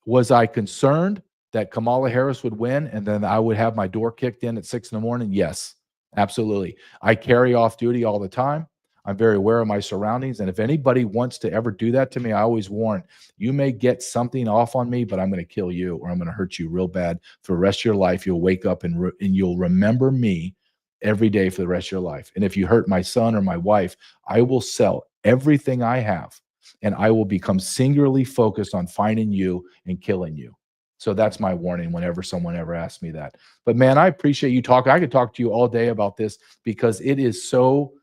Was I concerned that Kamala Harris would win and then I would have my door kicked in at 6 a.m? Yes, absolutely. I carry off duty all the time. I'm very aware of my surroundings. And if anybody wants to ever do that to me, I always warn, you may get something off on me, but I'm going to kill you or I'm going to hurt you real bad for the rest of your life. You'll wake up and you'll remember me every day for the rest of your life. And if you hurt my son or my wife, I will sell everything I have and I will become singularly focused on finding you and killing you. So that's my warning whenever someone ever asks me that. But man, I appreciate you talking. I could talk to you all day about this because it is so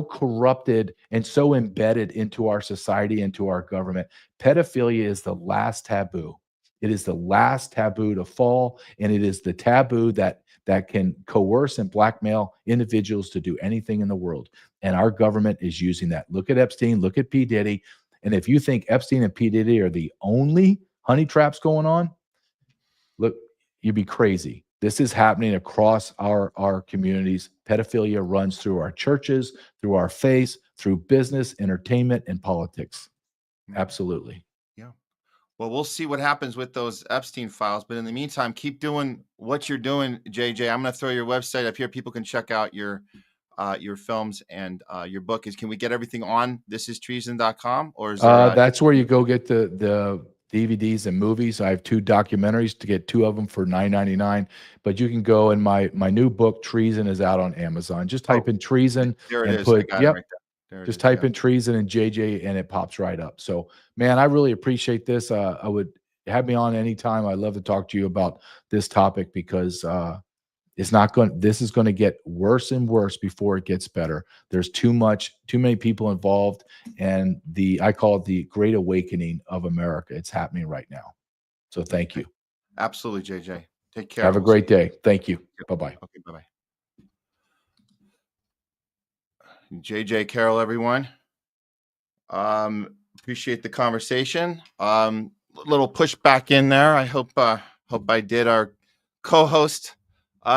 corrupted and so embedded into our society, into our government. Pedophilia is the last taboo. It is the last taboo to fall, and it is the taboo that can coerce and blackmail individuals to do anything in the world. And our government is using that. Look at Epstein, look at P. Diddy. And if you think Epstein and P. Diddy are the only honey traps going on, look, you'd be crazy. This is happening across our communities. Pedophilia runs through our churches, through our faith, through business, entertainment, and politics. Absolutely. Yeah. Well, we'll see what happens with those Epstein files. But in the meantime, keep doing what you're doing, JJ. I'm going to throw your website up here. People can check out your films and your book. Can we get everything on thisistreason.com? Or is there that's where you go get the DVDs and movies. I have 2 documentaries to get 2 of them for $9.99. But you can go and my new book, Treason, is out on Amazon. Just type in Treason and put just type in Treason and JJ and it pops right up. So man, I really appreciate this. I would have me on anytime. I'd love to talk to you about this topic because this is going to get worse and worse before it gets better. There's too many people involved, and I call it the Great Awakening of America. It's happening right now. So thank you. Absolutely, JJ. Take care. Have a great day. Thank you. Bye-bye. Okay, bye-bye. JJ Carroll, everyone. Appreciate the conversation. Little pushback in there. I hope I did our co-host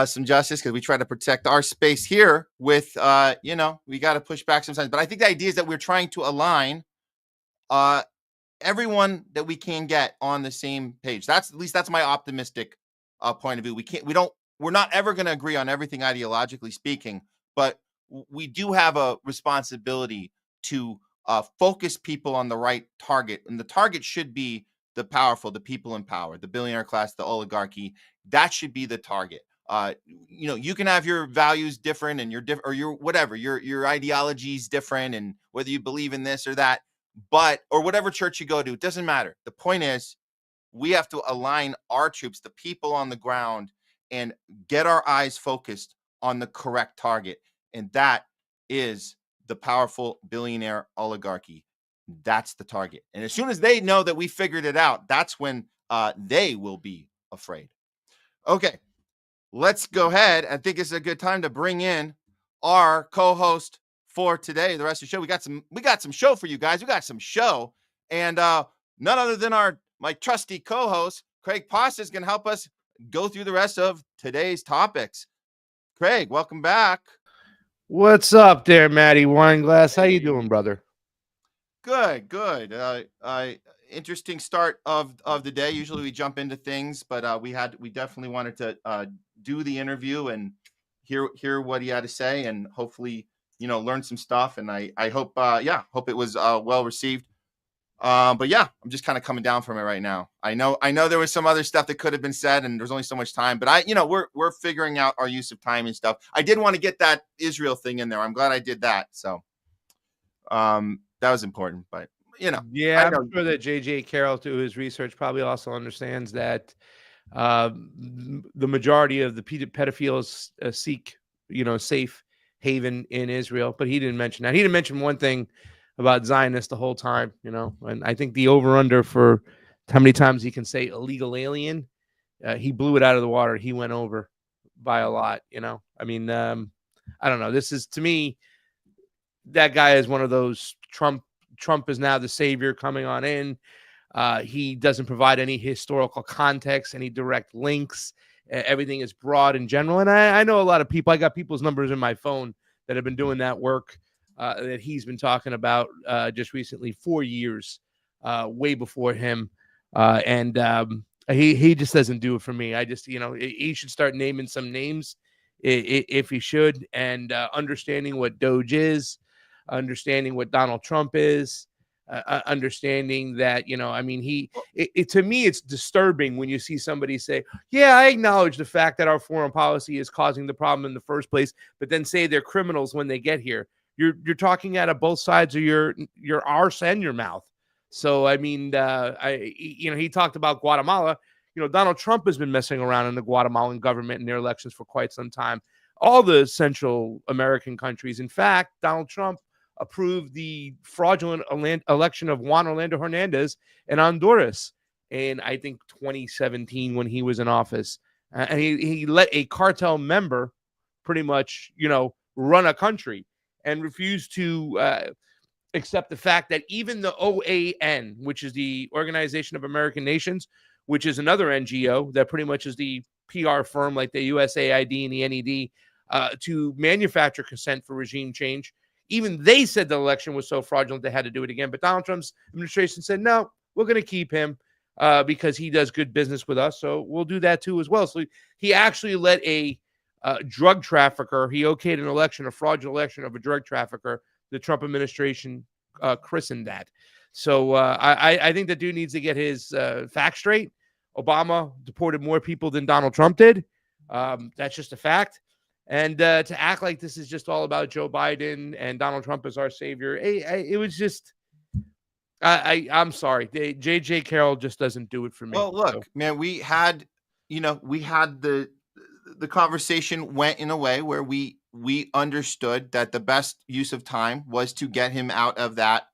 some justice because we try to protect our space here with, we got to push back sometimes. But I think the idea is that we're trying to align everyone that we can get on the same page. That's my optimistic point of view. We're not ever going to agree on everything ideologically speaking, but we do have a responsibility to focus people on the right target. And the target should be the powerful, the people in power, the billionaire class, the oligarchy. That should be the target. You can have your values different and your ideology is different and whether you believe in this or that, or whatever church you go to, it doesn't matter. The point is we have to align our troops, the people on the ground, and get our eyes focused on the correct target. And that is the powerful billionaire oligarchy. That's the target. And as soon as they know that we figured it out, that's when they will be afraid. Okay. Let's go ahead. I think it's a good time to bring in our co-host for today. The rest of the show, we got some show for you guys. We got some show, and none other than my trusty co-host Craig Pasta is going to help us go through the rest of today's topics. Craig, welcome back. What's up there, Matty Weinglass? How you doing, brother? Good. interesting start of the day. Usually we jump into things, but we definitely wanted to do the interview and hear what he had to say, and hopefully learn some stuff. And I hope hope it was well received. But yeah, I'm just kind of coming down from it right now. I know there was some other stuff that could have been said, and there's only so much time. But we're figuring out our use of time and stuff. I did want to get that Israel thing in there. I'm glad I did that. So that was important. But Yeah, I'm sure that J.J. Carroll, through his research, probably also understands that the majority of the pedophiles seek, safe haven in Israel. But he didn't mention that. He didn't mention one thing about Zionists the whole time, And I think the over/under for how many times he can say illegal alien, he blew it out of the water. He went over by a lot, I mean, I don't know. This is, to me, that guy is one of those Trump is now the savior coming on in. He doesn't provide any historical context, any direct links. Everything is broad and general. And I know a lot of people. I got people's numbers in my phone that have been doing that work that he's been talking about just recently, 4 years, way before him. He just doesn't do it for me. I just, he should start naming some names if he should, and understanding what Doge is, understanding what Donald Trump is, understanding that, to me, it's disturbing when you see somebody say, yeah, I acknowledge the fact that our foreign policy is causing the problem in the first place, but then say they're criminals when they get here. You're talking out of both sides of your arse and your mouth. So, I mean, he talked about Guatemala. Donald Trump has been messing around in the Guatemalan government and their elections for quite some time. All the Central American countries. In fact, Donald Trump approved the fraudulent election of Juan Orlando Hernandez in Honduras in, I think, 2017 when he was in office. And he let a cartel member pretty much, run a country, and refused to accept the fact that even the OAN, which is the Organization of American Nations, which is another NGO that pretty much is the PR firm like the USAID and the NED, to manufacture consent for regime change. Even they said the election was so fraudulent they had to do it again. But Donald Trump's administration said, no, we're going to keep him because he does good business with us. So we'll do that too as well. So he actually let a drug trafficker, he okayed an election, a fraudulent election of a drug trafficker. The Trump administration christened that. So I think the dude needs to get his facts straight. Obama deported more people than Donald Trump did. That's just a fact. And to act like this is just all about Joe Biden and Donald Trump as our savior, it was just, I'm sorry. J.J. Carroll just doesn't do it for me. Well, look, man, we had the conversation went in a way where we understood that the best use of time was to get him out of that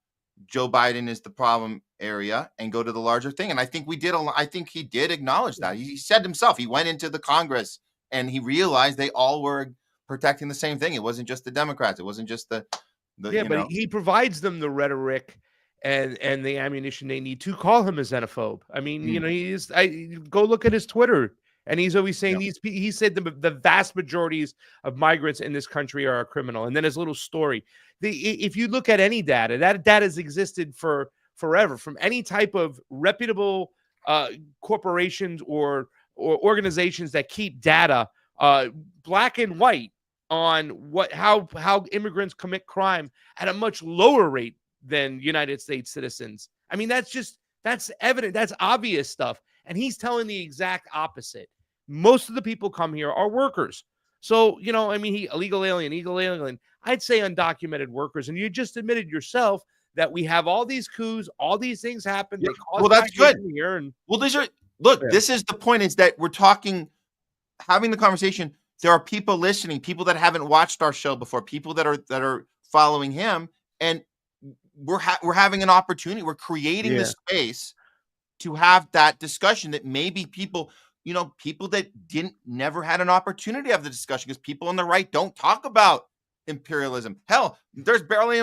Joe Biden is the problem area and go to the larger thing. And I think I think he did acknowledge that. He said himself, he went into the Congress and he realized they all were protecting the same thing. It wasn't just the Democrats. It wasn't just the but he provides them the rhetoric and the ammunition they need to call him a xenophobe. I mean, go look at his Twitter. And he's always saying he said the vast majorities of migrants in this country are a criminal. And then his little story. If you look at any data, that data has existed for forever from any type of reputable corporations or organizations that keep data black and white on how immigrants commit crime at a much lower rate than United States citizens. I mean, that's evident. That's obvious stuff. And he's telling the exact opposite. Most of the people come here are workers. So, illegal alien. I'd say undocumented workers. And you just admitted yourself that we have all these coups, all these things happen. Yeah. Well, that's good. Here this is the point, is that we're having the conversation. There are people listening, people that haven't watched our show before, people that are following him. And we're having an opportunity. We're creating the space to have that discussion that maybe people that never had an opportunity to have the discussion, because people on the right don't talk about imperialism. Hell, there's barely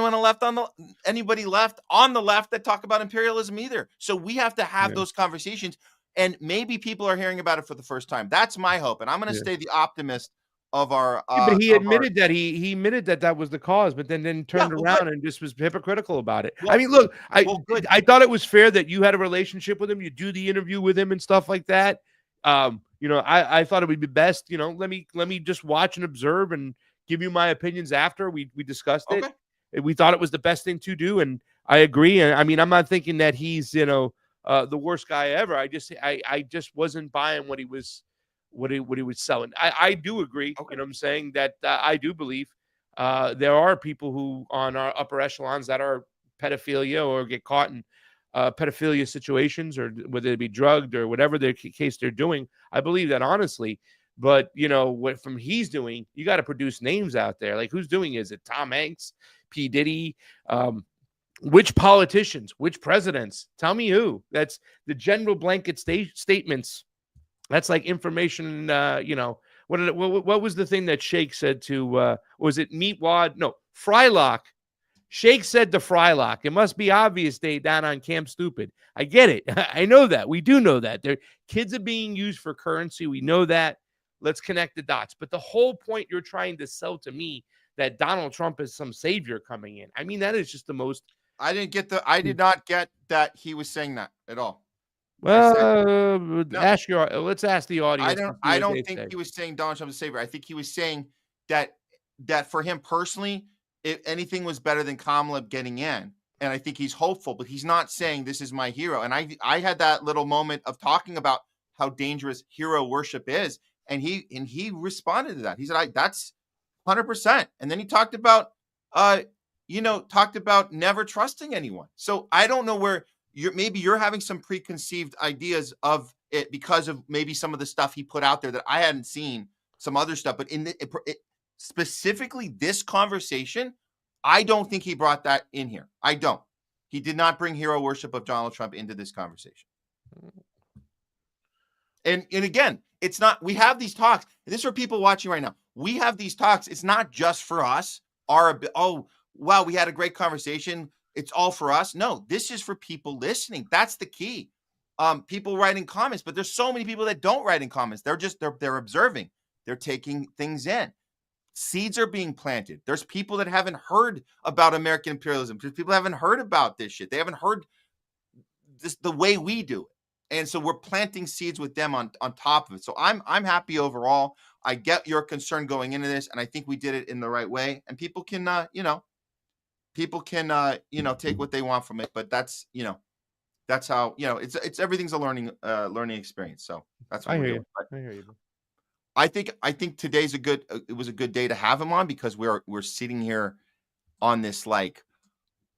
anybody left on the left that talk about imperialism either. So we have to have those conversations, and maybe people are hearing about it for the first time. That's my hope. And I'm going to stay the optimist of our. Yeah, but he of our- admitted that he admitted that that was the cause, but then turned well, around good. and just was hypocritical about it. Well, I mean, look, good. I thought it was fair that you had a relationship with him, you do the interview with him and stuff like that. You know, I thought it would be best. You know, let me just watch and observe and give you my opinions after we discussed it. Okay. We thought it was the best thing to do, and I agree. And I mean, I'm not thinking that he's the worst guy ever. I just wasn't buying what he was selling. I do agree. Okay. You know what I'm saying? That I do believe there are people who on our upper echelons that are pedophilia or get caught in pedophilia situations, or whether they be drugged or whatever the case they're doing. I believe that honestly. But you know what from he's doing, you got to produce names out there. Like who's doing? Is it Tom Hanks, P. Diddy? Which politicians? Which presidents? Tell me who. That's the general blanket statements. That's like information. You know what was the thing that Shake said to? Was it Meatwad? No, Frylock. Shake said to Frylock, it must be obvious they down on Camp Stupid. I get it. I know that. We do know that. Their kids are being used for currency. We know that. Let's connect the dots. But the whole point you're trying to sell to me that Donald Trump is some savior coming in. I mean, that is just the most. I did not get that he was saying that at all. Well, let's ask the audience. I don't think he was saying Donald Trump is a savior. I think he was saying that for him personally, if anything was better than Kamala getting in. And I think he's hopeful, but he's not saying this is my hero. And I had that little moment of talking about how dangerous hero worship is. And he responded to that. He said, that's 100%. And then he talked about, never trusting anyone. So I don't know where you're having some preconceived ideas of it because of maybe some of the stuff he put out there that I hadn't seen, some other stuff. But specifically this conversation, I don't think he brought that in here. I don't. He did not bring hero worship of Donald Trump into this conversation. And again, it's not, we have these talks. This is for people watching right now. We have these talks. It's not just for us. Wow, we had a great conversation. It's all for us. No, this is for people listening. That's the key. People writing comments, but there's so many people that don't write in comments. They're observing. They're taking things in. Seeds are being planted. There's people that haven't heard about American imperialism. People haven't heard about this shit. They haven't heard this the way we do it. And so we're planting seeds with them on top of it. So I'm happy overall. I get your concern going into this, and I think we did it in the right way. And people can, take what they want from it. But that's how, it's everything's a learning experience. So that's what I we're hear doing. you. I hear you. I think today's it was a good day to have him on because we're sitting here on this like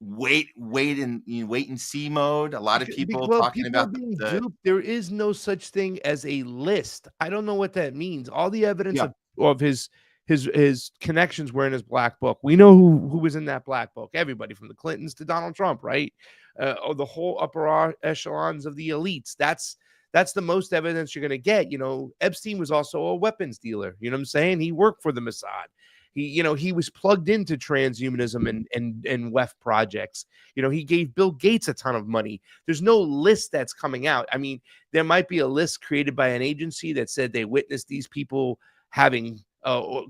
wait and see mode. A lot of people talking about being duped. There is no such thing as a list. I don't know what that means. All the evidence of his connections were in his black book. We know who was in that black book. Everybody from the Clintons to Donald Trump, right? Or the whole upper echelons of the elites. That's the most evidence you're going to get. Epstein was also a weapons dealer. You know what I'm saying? He worked for the Mossad. He was plugged into transhumanism and WEF projects. He gave Bill Gates a ton of money. There's no list that's coming out. I mean, there might be a list created by an agency that said they witnessed these people having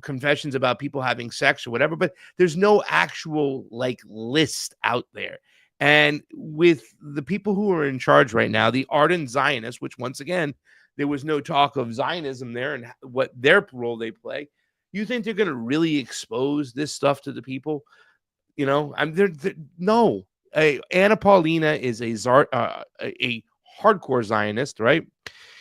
confessions about people having sex or whatever, but there's no actual list out there. And with the people who are in charge right now, the ardent Zionists, which once again, there was no talk of Zionism there and what their role they play. You think they're going to really expose this stuff to the people? No. Anna Paulina is a hardcore Zionist, right?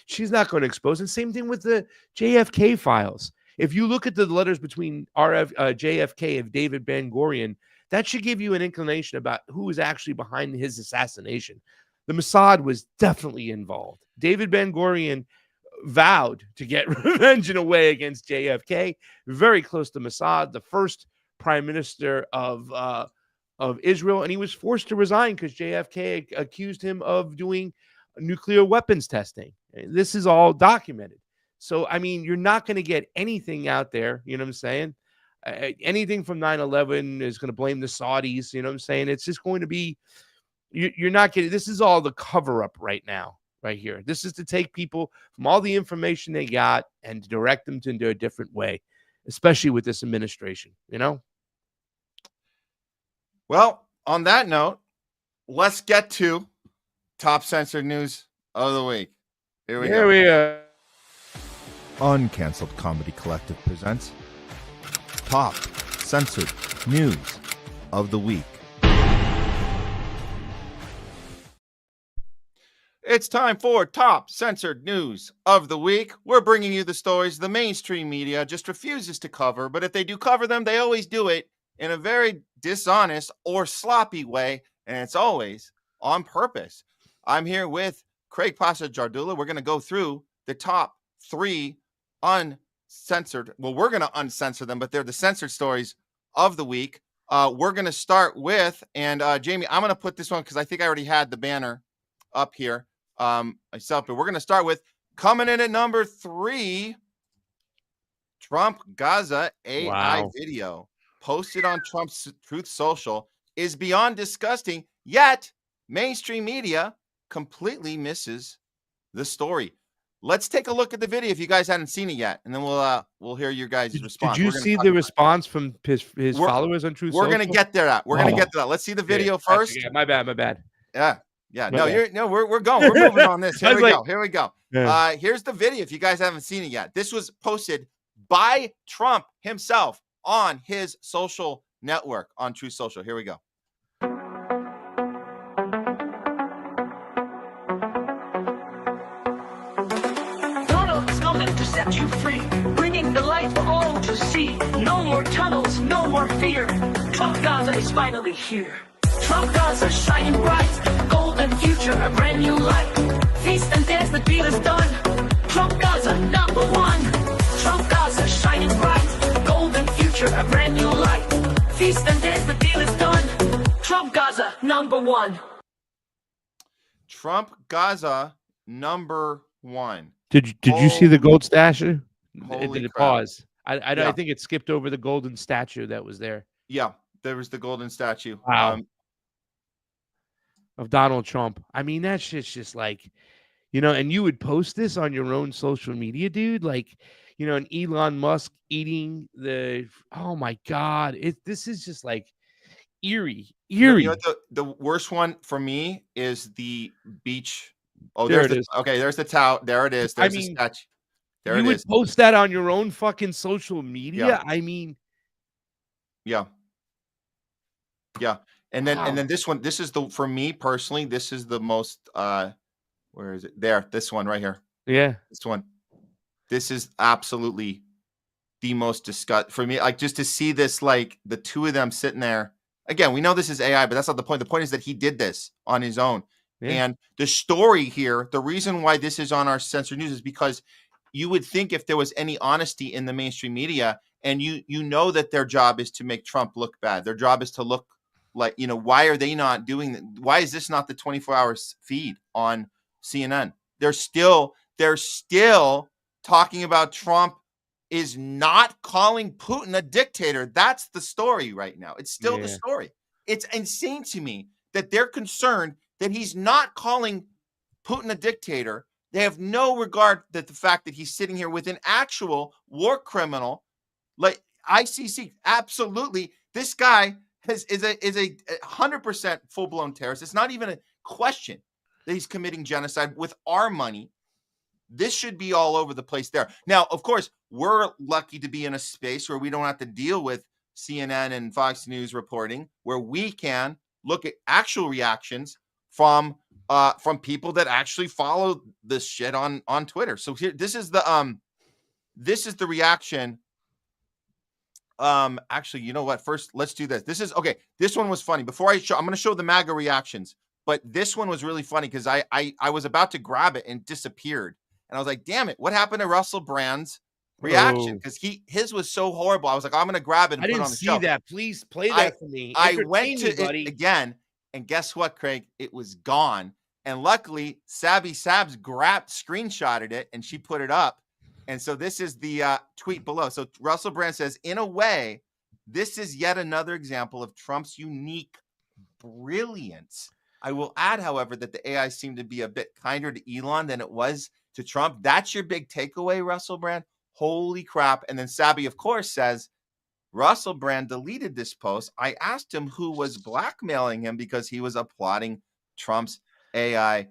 She's not going to expose. And same thing with the JFK files. If you look at the letters between JFK and David Ben-Gurion, that should give you an inclination about who was actually behind his assassination. The Mossad was definitely involved. David Ben-Gurion vowed to get revenge in a way against JFK, very close to Mossad, the first prime minister of Israel, and he was forced to resign because JFK accused him of doing nuclear weapons testing. This is all documented. So, I mean, you're not going to get anything out there, you know what I'm saying? Anything from 9/11 is going to blame the Saudis, you know what I'm saying? It's just going to be, you're not getting, this is all the cover up right now. Right here. This is to take people from all the information they got and direct them into a different way. especially with this administration, you know? Well, on that note, let's get to top censored news of the week. Here we go. We are. Uncancelled Comedy Collective presents Top Censored News of the Week. It's time for Top Censored News of the Week. We're bringing you the stories the mainstream media just refuses to cover, but if they do cover them, they always do it in a very dishonest or sloppy way, and it's always on purpose. I'm here with Craig Pasa Jardula. We're going to go through the top 3 uncensored. Well, we're going to uncensor them, but they're the censored stories of the week. We're going to start with, and Jamie, I'm going to put this one because I think I already had the banner up here myself, but we're going to start with coming in at number 3, Trump Gaza AI video posted on Trump's Truth Social is beyond disgusting, yet mainstream media completely misses the story. Let's take a look at the video if you guys hadn't seen it yet, and then we'll hear your guys' response. Did you see the response from his followers on Truth Social? We're gonna get there. We're gonna get to that. Let's see the video first. Yeah, my bad. Yeah. We're going. We're moving on this. Here we go. Yeah. Here's the video if you guys haven't seen it yet. This was posted by Trump himself on his social network on Truth Social. Here we go. To set you free, bringing the light for all to see. No more tunnels, no more fear. Trump Gaza is finally here. Trump Gaza shining bright, golden future, a brand new light. Feast and dance, the deal is done. Trump Gaza number 1. Trump Gaza shining bright, golden future, a brand new light. Feast and dance, the deal is done. Trump Gaza number 1. Trump Gaza number 1. Did you see the gold statue? Did it crap. Pause? I think it skipped over the golden statue that was there. Yeah, there was the golden statue. Wow. Of Donald Trump. I mean, that shit's just like, and you would post this on your own social media, dude. Like, and Elon Musk eating oh my God. This is just like eerie. You know the worst one for me is the beach. Oh, there it is. Okay, there's the towel. There it is. There's the statue. There it is. You would post that on your own fucking social media? Yeah. I mean. Yeah. And then this one, for me personally, this is the most where is it? There, this one right here. Yeah. This one. This is absolutely the most disgust for me. Like, just to see this, like the two of them sitting there. Again, we know this is AI, but that's not the point. The point is that he did this on his own. Yeah. And the story here, the reason why this is on our censored news is because you would think if there was any honesty in the mainstream media, and you know that their job is to make Trump look bad. Their job is to look like, why are they not doing that? Why is this not the 24-hour feed on CNN? They're still talking about Trump is not calling Putin a dictator. That's the story right now. It's still the story. It's insane to me that they're concerned that he's not calling Putin a dictator. They have no regard that the fact that he's sitting here with an actual war criminal, like ICC. Absolutely, this guy is a 100% full blown terrorist. It's not even a question that he's committing genocide with our money. This should be all over the place there. Now, of course, we're lucky to be in a space where we don't have to deal with CNN and Fox News reporting, where we can look at actual reactions from people that actually follow this shit on Twitter. So here, this is the reaction. Actually, you know what? First, let's do this. This one was funny. Before I'm going to show the MAGA reactions, but this one was really funny because I was about to grab it and it disappeared, and I was like, damn it, what happened to Russell Brand's reaction? Because his was so horrible. I was like, I'm going to grab it and put it on the show. That. Please play that for me. I went to it again. And guess what, Craig? It was gone. And luckily, Sabby Sabs screenshotted it, and she put it up. And so this is the tweet below. So Russell Brand says, in a way, this is yet another example of Trump's unique brilliance. I will add, however, that the AI seemed to be a bit kinder to Elon than it was to Trump. That's your big takeaway, Russell Brand? Holy crap. And then Sabby, of course, says, Russell Brand deleted this post. I asked him who was blackmailing him because he was applauding Trump's AI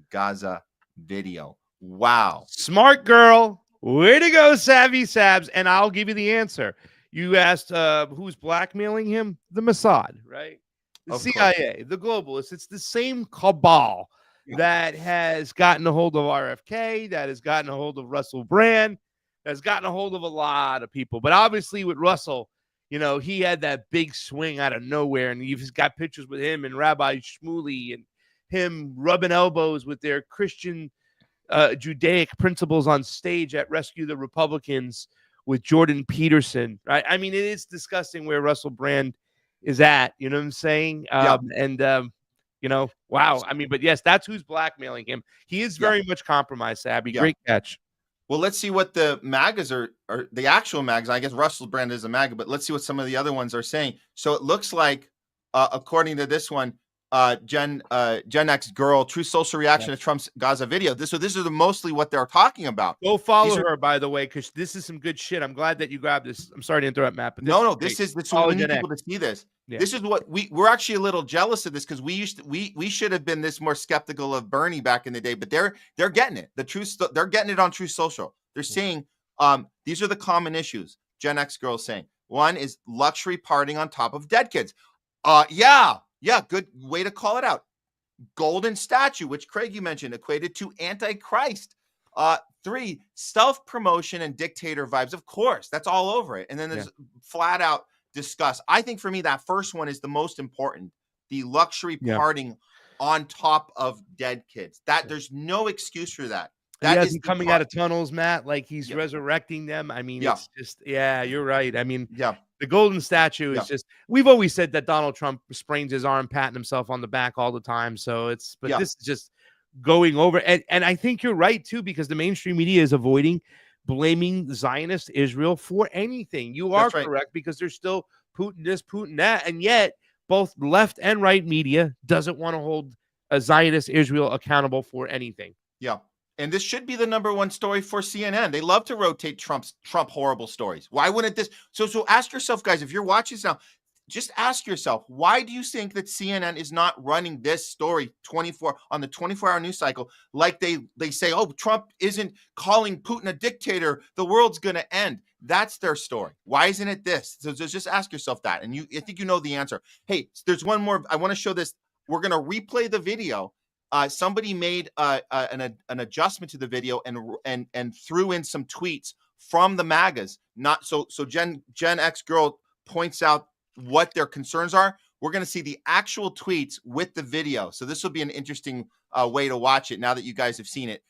Gaza video. Wow. Smart girl. Way to go, Savvy Sabs. And I'll give you the answer. You asked who's blackmailing him? The Mossad, right? The CIA, the globalists. It's the same cabal that has gotten a hold of RFK, that has gotten a hold of Russell Brand, that has gotten a hold of a lot of people. But obviously with Russell, you know, he had that big swing out of nowhere. And you've got pictures with him and Rabbi Shmuley and him rubbing elbows with their Christian Judaic principles on stage at Rescue the Republicans with Jordan Peterson, right? I mean, it is disgusting where Russell Brand is at, you know what I'm saying? You know, wow. I mean, but yes, that's who's blackmailing him. He is very much compromised, Sabby. Great catch. Well, let's see what the MAGAs are the actual MAGAs. I guess Russell Brand is a MAGA, but let's see what some of the other ones are saying. So it looks like, according to this one, Gen X girl, true social reaction to Trump's Gaza video. This is mostly what they're talking about. Go follow her, by the way, because this is some good shit. I'm glad that you grabbed this. I'm sorry to interrupt, Matt, but this is we need people to see this. Yeah. This is what we're actually a little jealous of this because we should have been this more skeptical of Bernie back in the day, but they're getting it. They're getting it on True Social. They're saying these are the common issues. Gen X girls saying one is luxury partying on top of dead kids. Yeah, good way to call it out. Golden statue, which Craig, you mentioned, equated to Antichrist. 3, self-promotion and dictator vibes. Of course, that's all over it. And then there's flat out discuss. I think for me, that first one is the most important. The luxury partying on top of dead kids. That there's no excuse for that. That he isn't coming out of tunnels, Matt, like he's resurrecting them. I mean, it's just, you're right. I mean, the golden statue is just, we've always said that Donald Trump sprains his arm, patting himself on the back all the time. So this is just going over. And I think you're right too, because the mainstream media is avoiding blaming Zionist Israel for anything. You are correct, because there's still Putin this, Putin that. And yet both left and right media doesn't want to hold a Zionist Israel accountable for anything. Yeah. And this should be the #1 story for CNN. They love to rotate Trump horrible stories. Why wouldn't this? So ask yourself, guys, if you're watching this now, just ask yourself, why do you think that CNN is not running this story 24-hour news cycle? Like they say, oh, Trump isn't calling Putin a dictator. The world's going to end. That's their story. Why isn't it this? So just ask yourself that. And I think you know the answer. Hey, there's one more. I want to show this. We're going to replay the video. Somebody made an adjustment to the video and threw in some tweets from the MAGAs. Not so Gen X girl points out what their concerns are. We're going to see the actual tweets with the video. So this will be an interesting way to watch it now that you guys have seen it.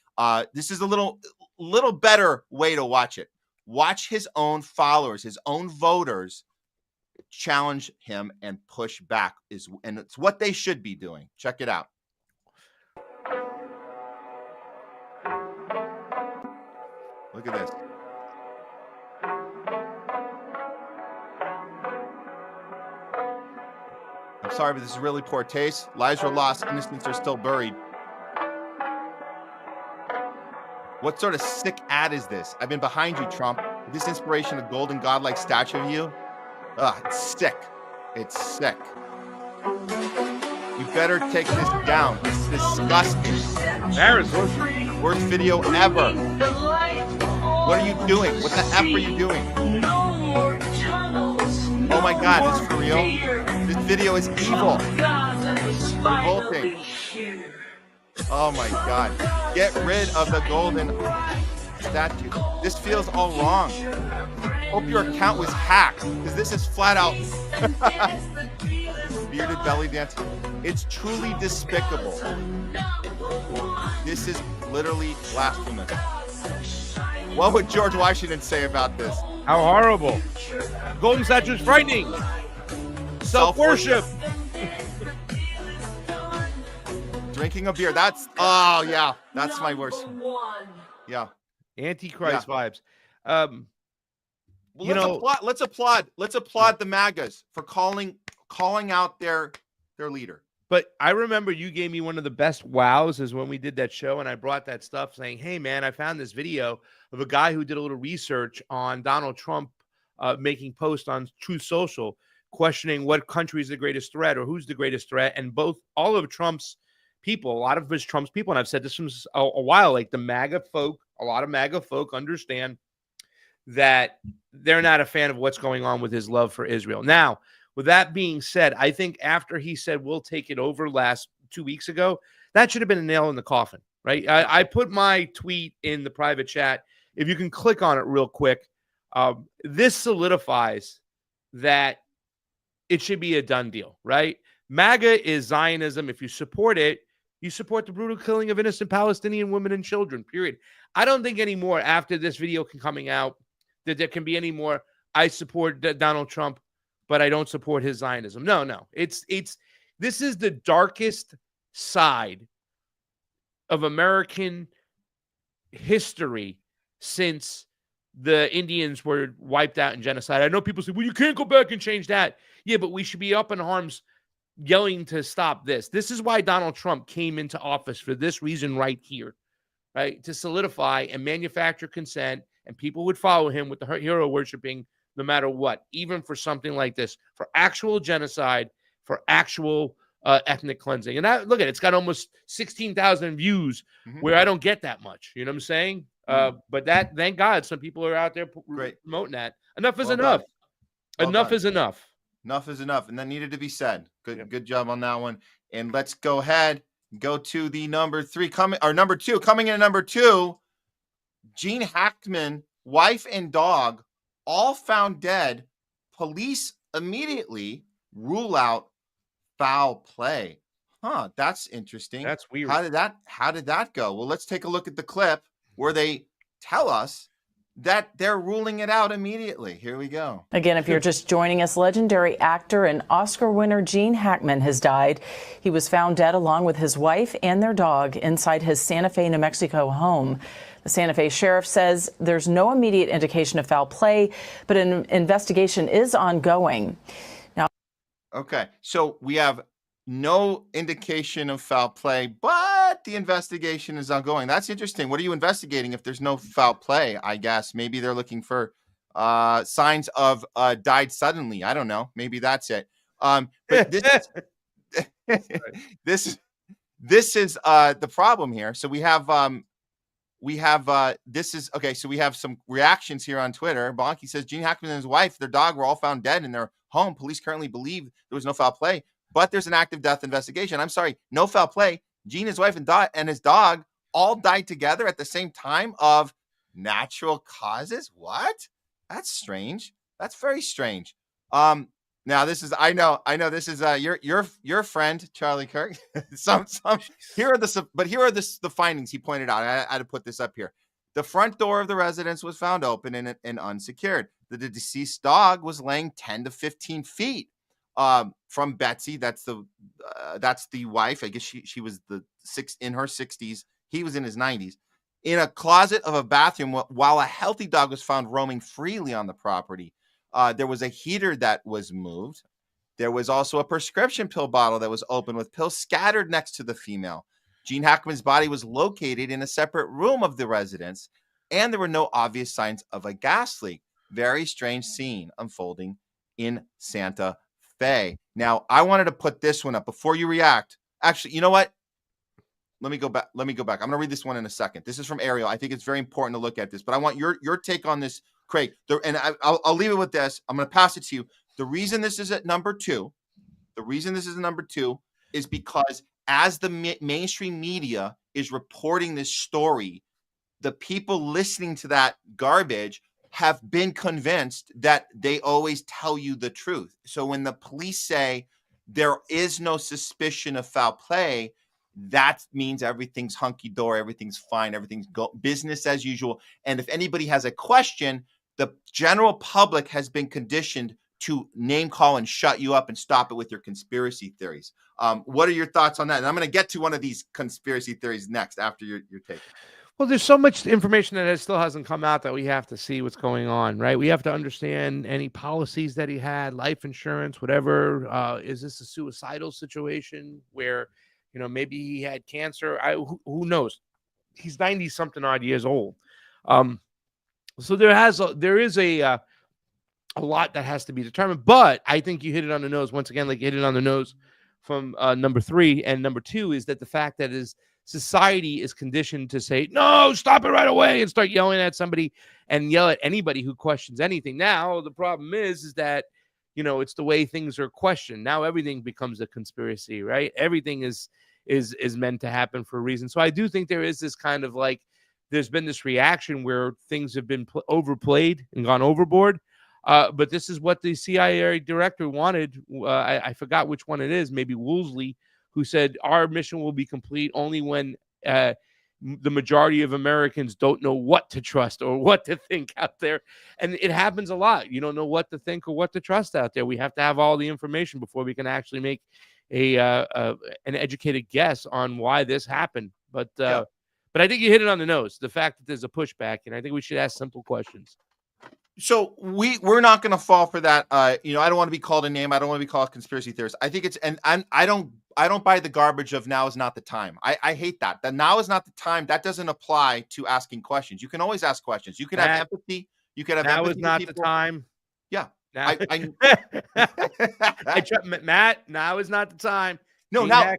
This is a little better way to watch it. Watch his own followers, his own voters challenge him and push back, and it's what they should be doing. Check it out. Look at this. I'm sorry, but this is really poor taste. Lives are lost, innocents are still buried. What sort of sick ad is this? I've been behind you, Trump. This inspiration of golden godlike statue of you. It's sick. It's sick. You better take this down. It's disgusting. Embarrassing. Worst video ever. What are you doing? What the F are you doing? Oh my God, is this for real? This video is evil. Revolting. Oh my God. Get rid of the golden statue. This feels all wrong. Hope your account was hacked, because this is flat out bearded belly dance. It's truly despicable. This is literally blasphemous. What would George Washington say about this? How horrible. Golden statue is frightening. Self-worship. Drinking a beer. That's my worst. Yeah. Antichrist vibes. Let's applaud the MAGAs for calling out their leader. But I remember you gave me one of the best wows is when we did that show and I brought that stuff saying, hey, man, I found this video of a guy who did a little research on Donald Trump making posts on Truth Social questioning what country is the greatest threat or who's the greatest threat. And all of Trump's people, a lot of Trump's people, and I've said this from a while, like the MAGA folk, a lot of MAGA folk understand that they're not a fan of what's going on with his love for Israel. Now, with that being said, I think after he said, we'll take it over 2 weeks ago, that should have been a nail in the coffin, right? I put my tweet in the private chat. If you can click on it real quick, this solidifies that it should be a done deal, right? MAGA is Zionism. If you support it, you support the brutal killing of innocent Palestinian women and children, period. I don't think anymore after this video coming out that there can be any more, I support Donald Trump, but I don't support his Zionism. No. This is the darkest side of American history since the Indians were wiped out in genocide. I know people say, well, you can't go back and change that. Yeah, but we should be up in arms yelling to stop this. This is why Donald Trump came into office, for this reason right here, right? To solidify and manufacture consent, and people would follow him with the hero worshiping no matter what, even for something like this, for actual genocide, for actual ethnic cleansing. And look at it, it's got almost 16,000 views where I don't get that much. You know what I'm saying? But that, thank God, some people are out there promoting that. Enough is enough. Enough is enough. Enough is enough. And that needed to be said. Good job on that one. And let's go ahead, go to the number two. Coming in at number 2, Gene Hackman, wife and dog, all found dead. Police immediately rule out foul play. That's interesting. That's weird. How did that go? Well, let's take a look at the clip where they tell us that they're ruling it out immediately. Here we go. Again, if you're just joining us, legendary actor and Oscar winner Gene Hackman has died. He was found dead along with his wife and their dog inside his Santa Fe, New Mexico home. The Santa Fe sheriff says there's no immediate indication of foul play, but an investigation is ongoing. Now, okay, so we have no indication of foul play, but the investigation is ongoing. That's interesting. What are you investigating if there's no foul play? I guess maybe they're looking for signs of died suddenly. I don't know. Maybe that's it. But this is the problem here. So we have some reactions here on Twitter. Bonky says Gene Hackman and his wife, their dog, were all found dead in their home. Police currently believe there was no foul play, but there's an active death investigation. I'm sorry, no foul play. Gene, his wife, and his dog all died together at the same time of natural causes. What? That's strange. That's very strange. Now this is, I know this is your friend Charlie Kirk. Here are the findings he pointed out. I had to put this up here. The front door of the residence was found open and unsecured. The deceased dog was laying 10 to 15 feet from Betsy. That's the wife. I guess she was in her 60s. He was in his 90s. In a closet of a bathroom, while a healthy dog was found roaming freely on the property. There was a heater that was moved. There was also a prescription pill bottle that was open with pills scattered next to the female. Gene Hackman's body was located in a separate room of the residence, and there were no obvious signs of a gas leak. Very strange scene unfolding in Santa Fe. Now, I wanted to put this one up before you react. Actually, you know what? Let me go back. I'm going to read this one in a second. This is from Ariel. I think it's very important to look at this, but I want your take on this, Craig. I'll leave it with this. I'm going to pass it to you. The reason this is at number 2, is because as the mainstream media is reporting this story, the people listening to that garbage have been convinced that they always tell you the truth. So when the police say there is no suspicion of foul play, that means everything's hunky-dory, everything's fine, everything's business as usual. And if anybody has a question, the general public has been conditioned to name call and shut you up and stop it with your conspiracy theories. What are your thoughts on that? And I'm going to get to one of these conspiracy theories next after your take. Well, there's so much information that still hasn't come out that we have to see what's going on, right? We have to understand any policies that he had, life insurance, whatever. Is this a suicidal situation where, maybe he had cancer? Who knows? He's 90 something odd years old. So there is a lot that has to be determined, but I think you hit it on the nose once again, like you hit it on the nose from number 3. And number 2 is that the fact that his society is conditioned to say, no, stop it right away, and start yelling at somebody and yell at anybody who questions anything. Now, the problem is that, it's the way things are questioned. Now everything becomes a conspiracy, right? Everything is meant to happen for a reason. So I do think there is this kind of like, there's been this reaction where things have been overplayed and gone overboard. But this is what the CIA director wanted. I forgot which one it is, maybe Woolsey, who said our mission will be complete only when the majority of Americans don't know what to trust or what to think out there. And it happens a lot. You don't know what to think or what to trust out there. We have to have all the information before we can actually make an educated guess on why this happened. But I think you hit it on the nose, the fact that there's a pushback, and I think we should ask simple questions. So we're not going to fall for that. I don't want to be called a name. I don't want to be called a conspiracy theorist. I think I don't buy the garbage of now is not the time. I hate that. That now is not the time. That doesn't apply to asking questions. You can always ask questions. You can have empathy. You can have now empathy is not for the people. time. Yeah. Now, Matt, now is not the time. No, now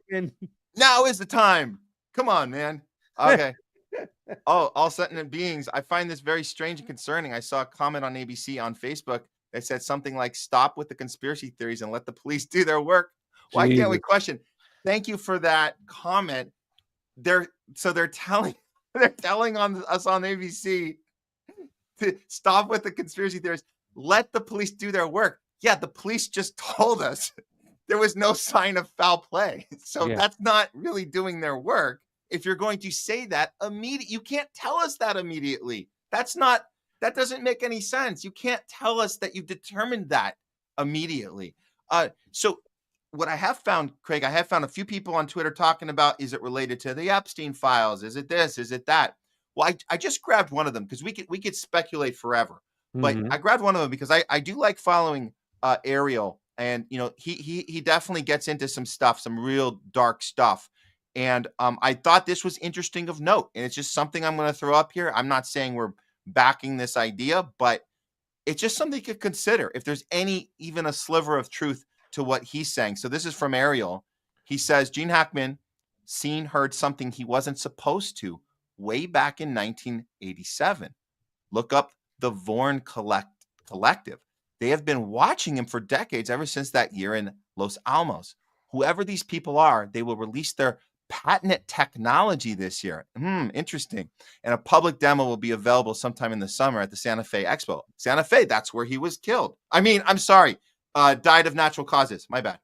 is the time. Come on, man. Okay. Oh, all sentient beings. I find this very strange and concerning. I saw a comment on ABC on Facebook that said something like, stop with the conspiracy theories and let the police do their work. Why can't we question? Thank you for that comment. They're telling on us on ABC to stop with the conspiracy theories. Let the police do their work. Yeah, the police just told us there was no sign of foul play. So that's not really doing their work. If you're going to say that immediately, you can't tell us that immediately. That doesn't make any sense. You can't tell us that you've determined that immediately. So what I have found, Craig, I have found a few people on Twitter talking about, is it related to the Epstein files? Is it this? Is it that? Well, I just grabbed one of them because we could speculate forever. But I grabbed one of them because I do like following Ariel, and he definitely gets into some stuff, some real dark stuff. And I thought this was interesting of note, and it's just something I'm going to throw up here. I'm not saying we're backing this idea, but it's just something you could consider if there's even a sliver of truth to what he's saying. So this is from Ariel. He says, Gene Hackman heard something he wasn't supposed to way back in 1987. Look up the Vorn Collective. They have been watching him for decades, ever since that year in Los Alamos. Whoever these people are, they will release their patented technology this year. Interesting. And a public demo will be available sometime in the summer at the Santa Fe Expo. Santa Fe, that's where he was killed. I'm sorry. Died of natural causes. My bad.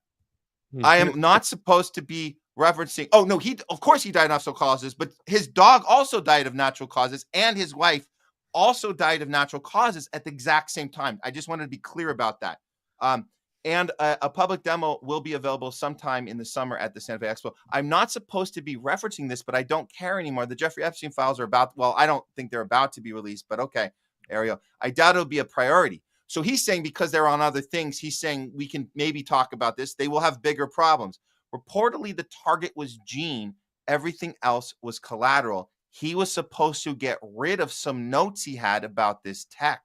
I am not supposed to be referencing. Oh, no, of course he died of natural causes, but his dog also died of natural causes, and his wife also died of natural causes at the exact same time. I just wanted to be clear about that. And a public demo will be available sometime in the summer at the Santa Fe Expo. I'm not supposed to be referencing this, but I don't care anymore. The Jeffrey Epstein files are I don't think they're about to be released, but okay, Ariel. I doubt it'll be a priority. So he's saying because they're on other things, he's saying we can maybe talk about this. They will have bigger problems. Reportedly, the target was Gene. Everything else was collateral. He was supposed to get rid of some notes he had about this tech,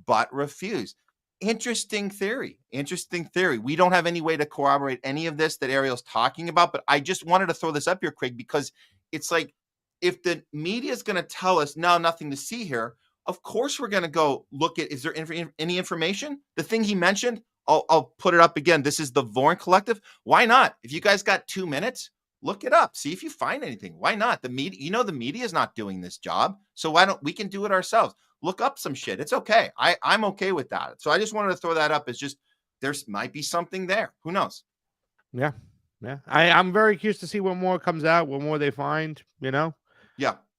but refused. Interesting theory. We don't have any way to corroborate any of this that Ariel's talking about, but I just wanted to throw this up here, Craig, because it's like, if the media is going to tell us, no, nothing to see here, of course we're going to go look at, is there any information? The thing he mentioned, I'll put it up again. This is the Vorn Collective. Why not? If you guys got 2 minutes, look it up. See if you find anything. Why not? The media, the media is not doing this job. So why don't we can do it ourselves? Look up some shit. It's okay. I'm okay with that. So I just wanted to throw that up as just, there might be something there. Who knows? Yeah. I'm very curious to see what more comes out, what more they find, Yeah.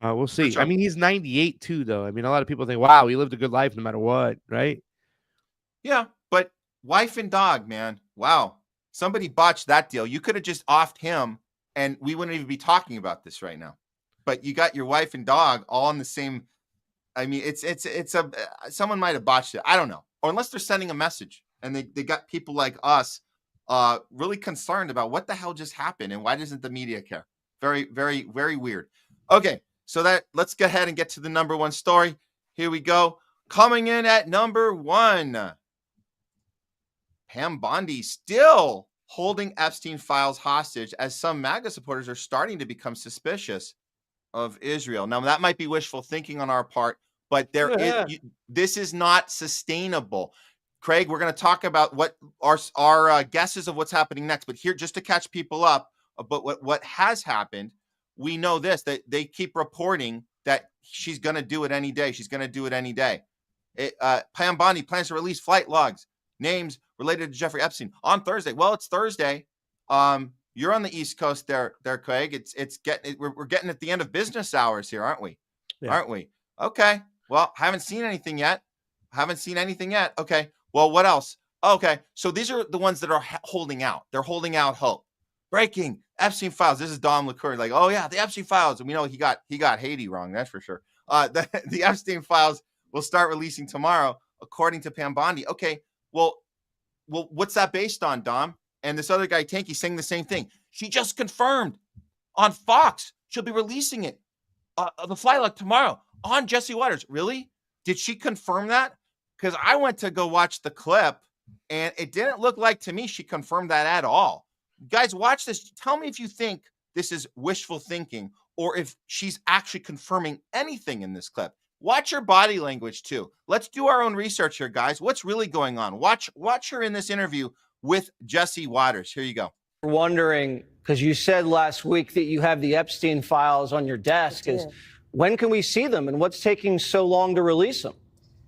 We'll see. Sure. He's 98 too, though. A lot of people think, wow, he lived a good life no matter what, right? Yeah, but wife and dog, man. Wow. Somebody botched that deal. You could have just offed him and we wouldn't even be talking about this right now. but you got your wife and dog all in the same. I mean, someone might have botched it. I don't know. Or unless they're sending a message and they got people like us really concerned about what the hell just happened and why doesn't the media care? Very, very, very weird. Okay, so let's go ahead and get to the number one story. Here we go. Coming in at number one, Pam Bondi still holding Epstein files hostage as some MAGA supporters are starting to become suspicious of Israel. Now, that might be wishful thinking on our part, but this is not sustainable. Craig, we're going to talk about what our guesses of what's happening next. But here, just to catch people up, but what has happened, we know this, that they keep reporting that she's going to do it any day. She's going to do it any day. Pam Bondi plans to release flight logs, names related to Jeffrey Epstein on Thursday. Well, it's Thursday. You're on the East Coast there, Craig. We're getting at the end of business hours here, aren't we? Yeah. Aren't we? Okay. Well, haven't seen anything yet. Okay. Well, what else? Okay. So these are the ones that are holding out. They're holding out hope. Breaking Epstein files. This is Dom LaCour. Like, oh yeah, the Epstein files. And we know he got Haiti wrong. That's for sure. The Epstein files will start releasing tomorrow, according to Pam Bondi. Okay. Well, what's that based on, Dom? And this other guy, Tanky, saying the same thing. She just confirmed on Fox. She'll be releasing it. The flight log tomorrow on Jesse Waters. Really? Did she confirm that? Because I went to go watch the clip, and it didn't look like to me she confirmed that at all. Guys, watch this. Tell me if you think this is wishful thinking or if she's actually confirming anything in this clip. Watch her body language, too. Let's do our own research here, guys. What's really going on? Watch her in this interview with Jesse Waters. Here you go. Wondering, because you said last week that you have the Epstein files on your desk, is when can we see them and what's taking so long to release them?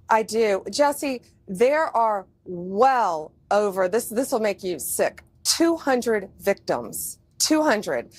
I do. Jesse, there are well over, this will make you sick, 200 victims. 200.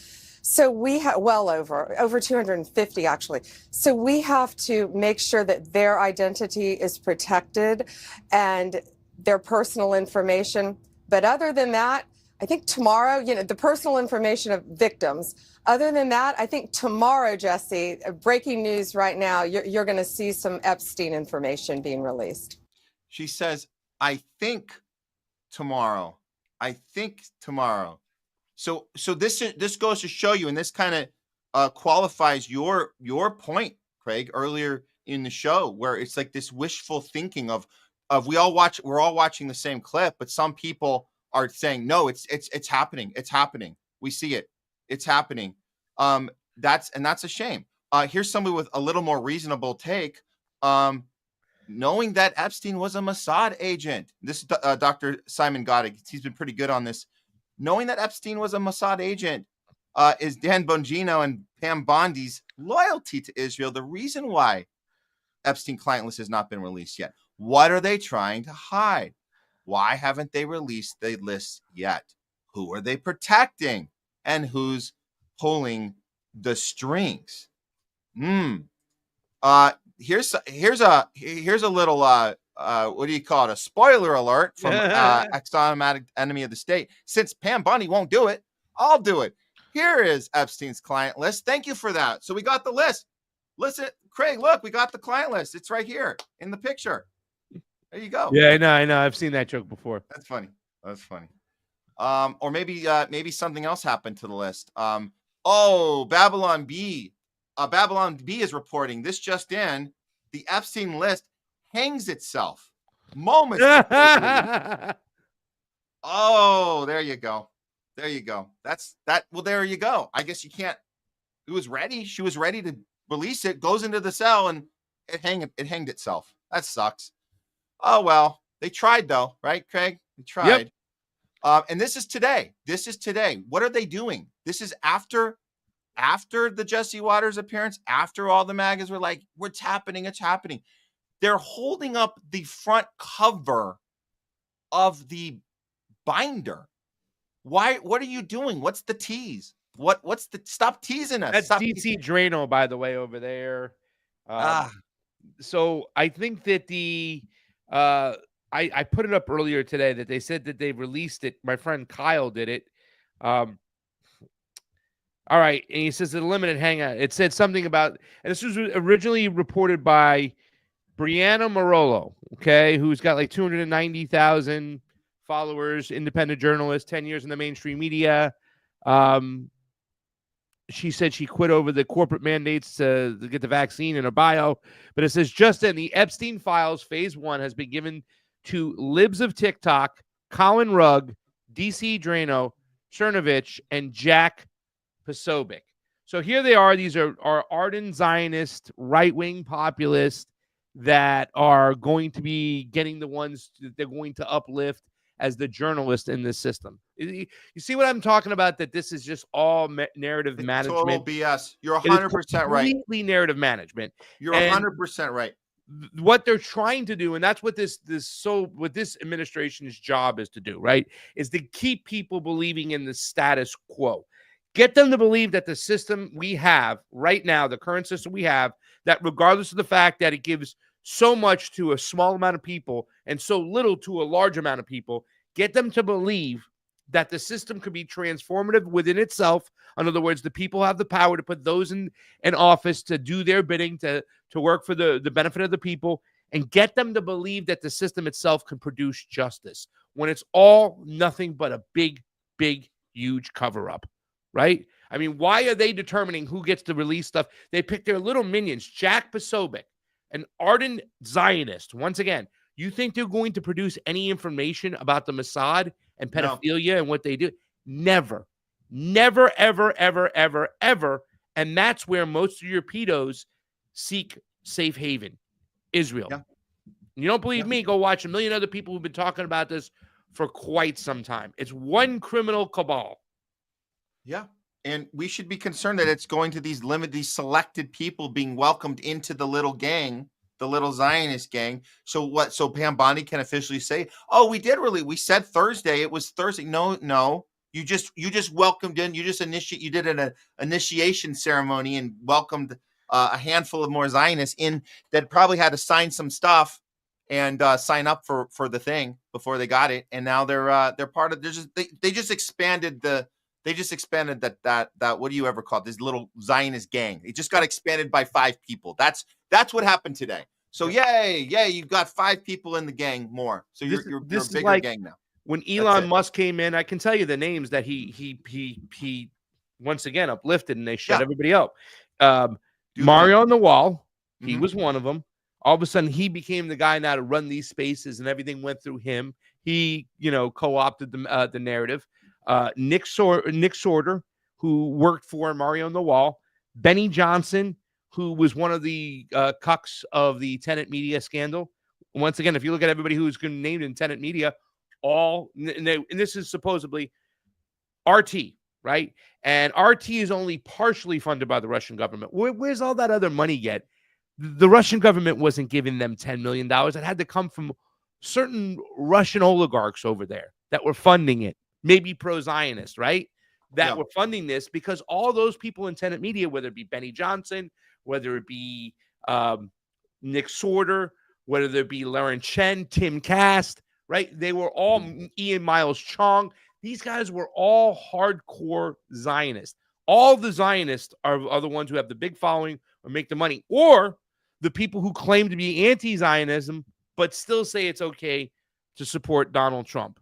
So we have well over 250 actually. So we have to make sure that their identity is protected and their personal information. But other than that, I think tomorrow, the personal information of victims. Other than that, I think tomorrow, Jesse, breaking news right now, you're going to see some Epstein information being released. She says, I think tomorrow. So this goes to show you, and this kind of qualifies your point, Craig, earlier in the show, where it's like this wishful thinking of we're all watching the same clip, but some people are saying, no, it's happening. It's happening. We see it. It's happening. That's a shame. Here's somebody with a little more reasonable take. Knowing that Epstein was a Mossad agent. This is Dr. Simon Goddard. He's been pretty good on this. Knowing that Epstein was a Mossad agent is Dan Bongino and Pam Bondi's loyalty to Israel the reason why Epstein client list has not been released yet? What are they trying to hide? Why haven't they released the list yet? Who are they protecting? And who's pulling the strings? Here's a little what do you call it? A spoiler alert from ex-automatic enemy of the state. Since Pam Bondi won't do it, I'll do it. Here is Epstein's client list. Thank you for that. So we got the list. Listen, Craig, look, we got the client list. It's right here in the picture. There you go. Yeah, I know. I've seen that joke before. That's funny. Or maybe something else happened to the list. Babylon B. Babylon B is reporting this just in. The Epstein list hangs itself moments. Oh, there you go. That's that. Well, there you go. I guess you can't. It was ready. She was ready to release it. Goes into the cell and it hanged itself. That sucks. Oh well, they tried though, right, Craig? They tried. Yep. And this is today. What are they doing? This is after the Jesse Waters appearance, after all the MAGAs were like, it's happening. They're holding up the front cover of the binder. Why? What are you doing? What's the tease? What's the stop teasing us? That's DC Drano, by the way, over there. So I think that I put it up earlier today that they said that they released it. My friend Kyle did it. All right. And he says the limited hangout. It said something about, and this was originally reported by Brianna Marolo, okay, who's got like 290,000 followers, independent journalist, 10 years in the mainstream media. She said she quit over the corporate mandates to get the vaccine in her bio. But it says, just in the Epstein files, phase 1 has been given to libs of TikTok, Colin Rugg, DC Drano, Cernovich, and Jack Posobiec. So here they are. These are ardent Zionist, right-wing populists that are going to be getting the ones that they're going to uplift as the journalist in this system. You see what I'm talking about? That this is just all narrative management. Total BS. You're 100% right. Completely narrative management. You're 100% right. What they're trying to do, and that's what this administration's job is to do, right? Is to keep people believing in the status quo. Get them to believe that the system we have right now, the current system we have, that regardless of the fact that it gives so much to a small amount of people and so little to a large amount of people, get them to believe that the system could be transformative within itself. In other words, the people have the power to put those in office to do their bidding, to work for the benefit of the people, and get them to believe that the system itself can produce justice when it's all nothing but a big, big, huge cover-up, right? I mean, why are they determining who gets to release stuff? They pick their little minions, Jack Posobiec, an ardent Zionist. Once again, you think they're going to produce any information about the Mossad and pedophilia and what they do? Never. Never, ever, ever, ever, ever. And that's where most of your pedos seek safe haven, Israel. Yeah. You don't believe me? Go watch a million other people who've been talking about this for quite some time. It's one criminal cabal. Yeah. And we should be concerned that it's going to these selected people being welcomed into the little gang, the little Zionist gang. So what? So Pam Bondi can officially say, "Oh, we said Thursday. It was Thursday." No. You just welcomed in. You did an initiation ceremony and welcomed a handful of more Zionists in that probably had to sign some stuff and sign up for the thing before they got it. And now they're part of. They just expanded the. They just expanded that what do you ever call it? This little Zionist gang. It just got expanded by 5 people. That's what happened today. So yay, you've got 5 people in the gang more. So you're a bigger gang now. When Elon Musk came in, I can tell you the names that he once again uplifted, and they shut everybody up. Mario on the Wall, he was one of them. All of a sudden, he became the guy now to run these spaces, and everything went through him. He, co-opted the narrative. Nick Sorter, who worked for Mario on the Wall, Benny Johnson, who was one of the cucks of the Tenet Media scandal. Once again, if you look at everybody who's named in Tenet Media, and this is supposedly RT, right? And RT is only partially funded by the Russian government. Where's all that other money get? The Russian government wasn't giving them $10 million. It had to come from certain Russian oligarchs over there that were funding it. Maybe pro-Zionist, right? That were funding this, because all those people in Tenet Media, whether it be Benny Johnson, whether it be Nick Sorter, whether it be Lauren Chen, Tim Cast, right? They were all Ian Miles Chong. These guys were all hardcore Zionists. All the Zionists are the ones who have the big following or make the money, or the people who claim to be anti-Zionism but still say it's okay to support Donald Trump.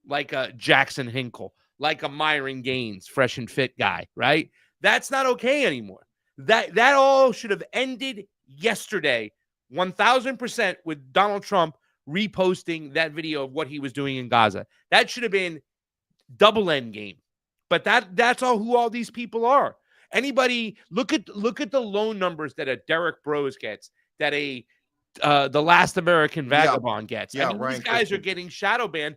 Like a Jackson Hinkle, like a Myron Gaines, fresh and fit guy, right? That's not okay anymore. That all should have ended yesterday, 1,000%, with Donald Trump reposting that video of what he was doing in Gaza. That should have been double end game. But that's who all these people are. Anybody look at the loan numbers that a Derek Bros gets, that the Last American Vagabond gets. I mean, these guys are getting shadow banned.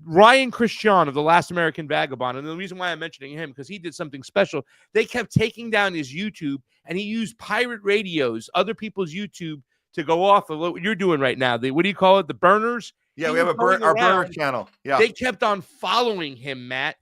Ryan Christian of the Last American Vagabond, and the reason why I'm mentioning him, because he did something special. They kept taking down his YouTube, and he used pirate radios, other people's YouTube, to go off of what you're doing right now. What do you call it? The burners? Yeah, we have our burner channel. Yeah. They kept on following him, Matt,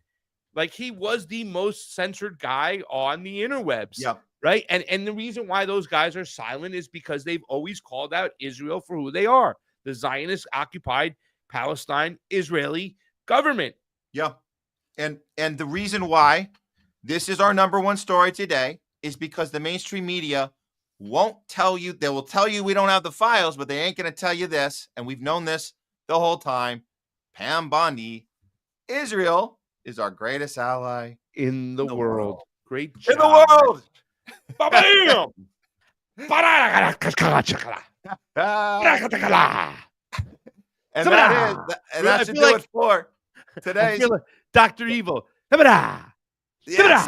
like he was the most censored guy on the interwebs. Yeah. Right? And the reason why those guys are silent is because they've always called out Israel for who they are. The Zionist occupied Palestine Israeli government. Yeah. And the reason why This is our number one story today, is because the mainstream media won't tell you. They will tell you we don't have the files, but they ain't going to tell you this. And we've known this the whole time. Pam Bondi, Israel is our greatest ally in the world. Great job. In the world. Ba-bam! And that should do it for today's Dr. Evil. Yes. Yes.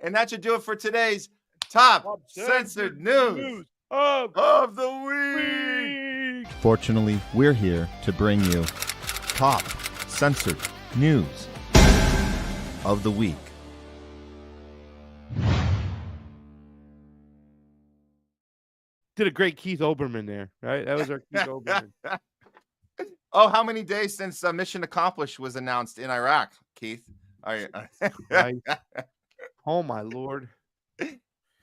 And that should do it for today's top censored news of the week. Fortunately, we're here to bring you top censored news of the week. Did a great Keith Olbermann there, right? That was our Keith Olbermann. Oh, how many days since Mission Accomplished was announced in Iraq, Keith? Right. Oh, my Lord.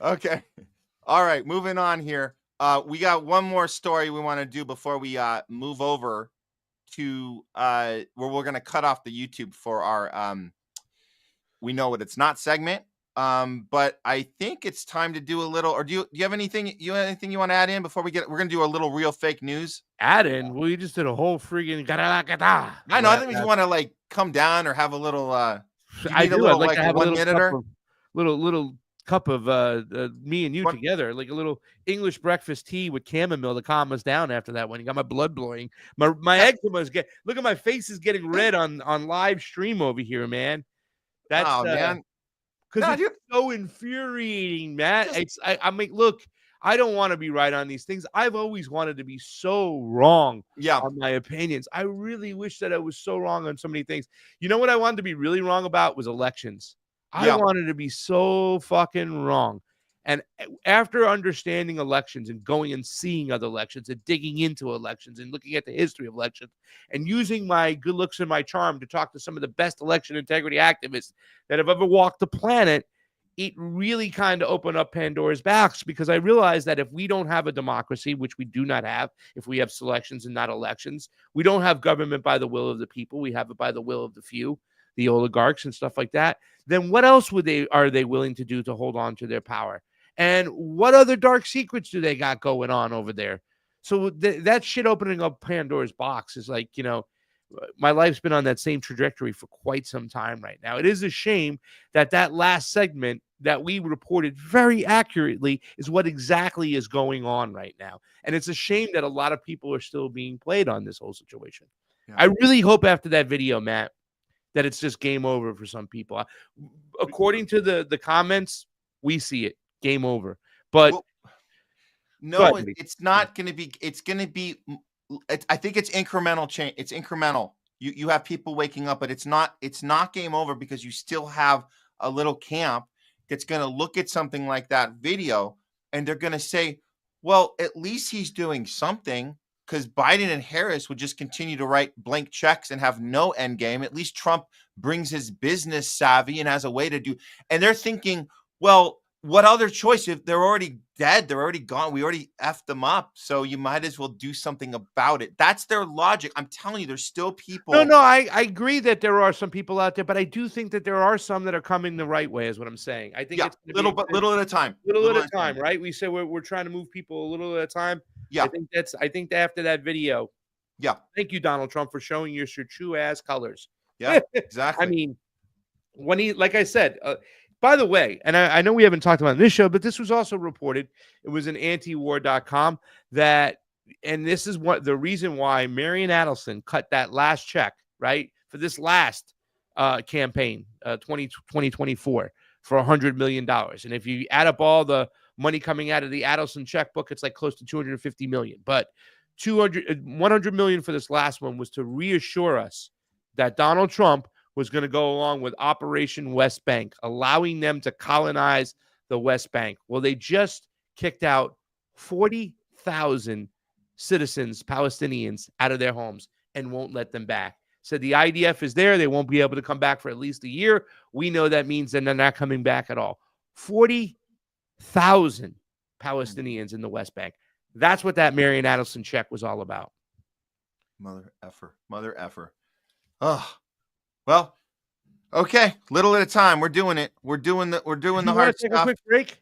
Okay. All right. Moving on here. We got one more story we want to do before we move over to where we're going to cut off the YouTube for our We Know What It's Not segment. But I think it's time to do a little, or do you have anything you want to add in before we're going to do a little real fake news? Add in? Well, you just did a whole freaking I know. I think you want to like come down or have a little I do. I'd like to have a little cup of me and you What? together, like a little English breakfast tea with chamomile to calm us down after that one. You got my blood blowing. My eczema is look at my face is getting red on live stream over here, man. That's man. Because it's so infuriating, Matt. I mean, look, I don't want to be right on these things. I've always wanted to be so wrong on my opinions. I really wish that I was so wrong on so many things. You know what I wanted to be really wrong about was elections. I wanted to be so fucking wrong. And after understanding elections and going and seeing other elections and digging into elections and looking at the history of elections and using my good looks and my charm to talk to some of the best election integrity activists that have ever walked the planet, it really kind of opened up Pandora's box, because I realized that if we don't have a democracy, which we do not have, if we have selections and not elections, we don't have government by the will of the people. We have it by the will of the few, the oligarchs and stuff like that. Then what else are they willing to do to hold on to their power? And what other dark secrets do they got going on over there? So that shit opening up Pandora's box is like, you know, my life's been on that same trajectory for quite some time right now. It is a shame that last segment that we reported very accurately is what exactly is going on right now. And it's a shame that a lot of people are still being played on this whole situation. Yeah. I really hope after that video, Matt, that it's just game over for some people. According to the comments, we see it. Game over. But no, it's not going to be. It's going to be. I think it's incremental change. It's incremental. You have people waking up, but it's not game over, because you still have a little camp that's going to look at something like that video and they're going to say, well, at least he's doing something, because Biden and Harris would just continue to write blank checks and have no end game. At least Trump brings his business savvy and has a way to do. And they're thinking, well, what other choice? If they're already dead, they're already gone. We already effed them up. So you might as well do something about it. That's their logic. I'm telling you, there's still people. No, I agree that there are some people out there, but I do think that there are some that are coming the right way, is what I'm saying. I think it's little at a time. Little at a time, right? We say we're trying to move people a little at a time. Yeah. I think after that video. Yeah. Thank you, Donald Trump, for showing your true ass colors. Yeah, exactly. I mean, when like I said, by the way, and I know we haven't talked about it in this show, but this was also reported. It was in antiwar.com and this is what the reason why Marion Adelson cut that last check, right, for this last campaign, 2024, for $100 million. And if you add up all the money coming out of the Adelson checkbook, it's like close to $250 million. But $100 million for this last one was to reassure us that Donald Trump was going to go along with Operation West Bank, allowing them to colonize the West Bank. Well, they just kicked out 40,000 citizens, Palestinians, out of their homes and won't let them back. Said the IDF is there. They won't be able to come back for at least a year. We know that means that they're not coming back at all. 40,000 Palestinians in the West Bank. That's what that Marion Adelson check was all about. Mother effer. Oh. Well, Okay, little at a time. We're doing it. We're doing the hard Take stuff. a quick break.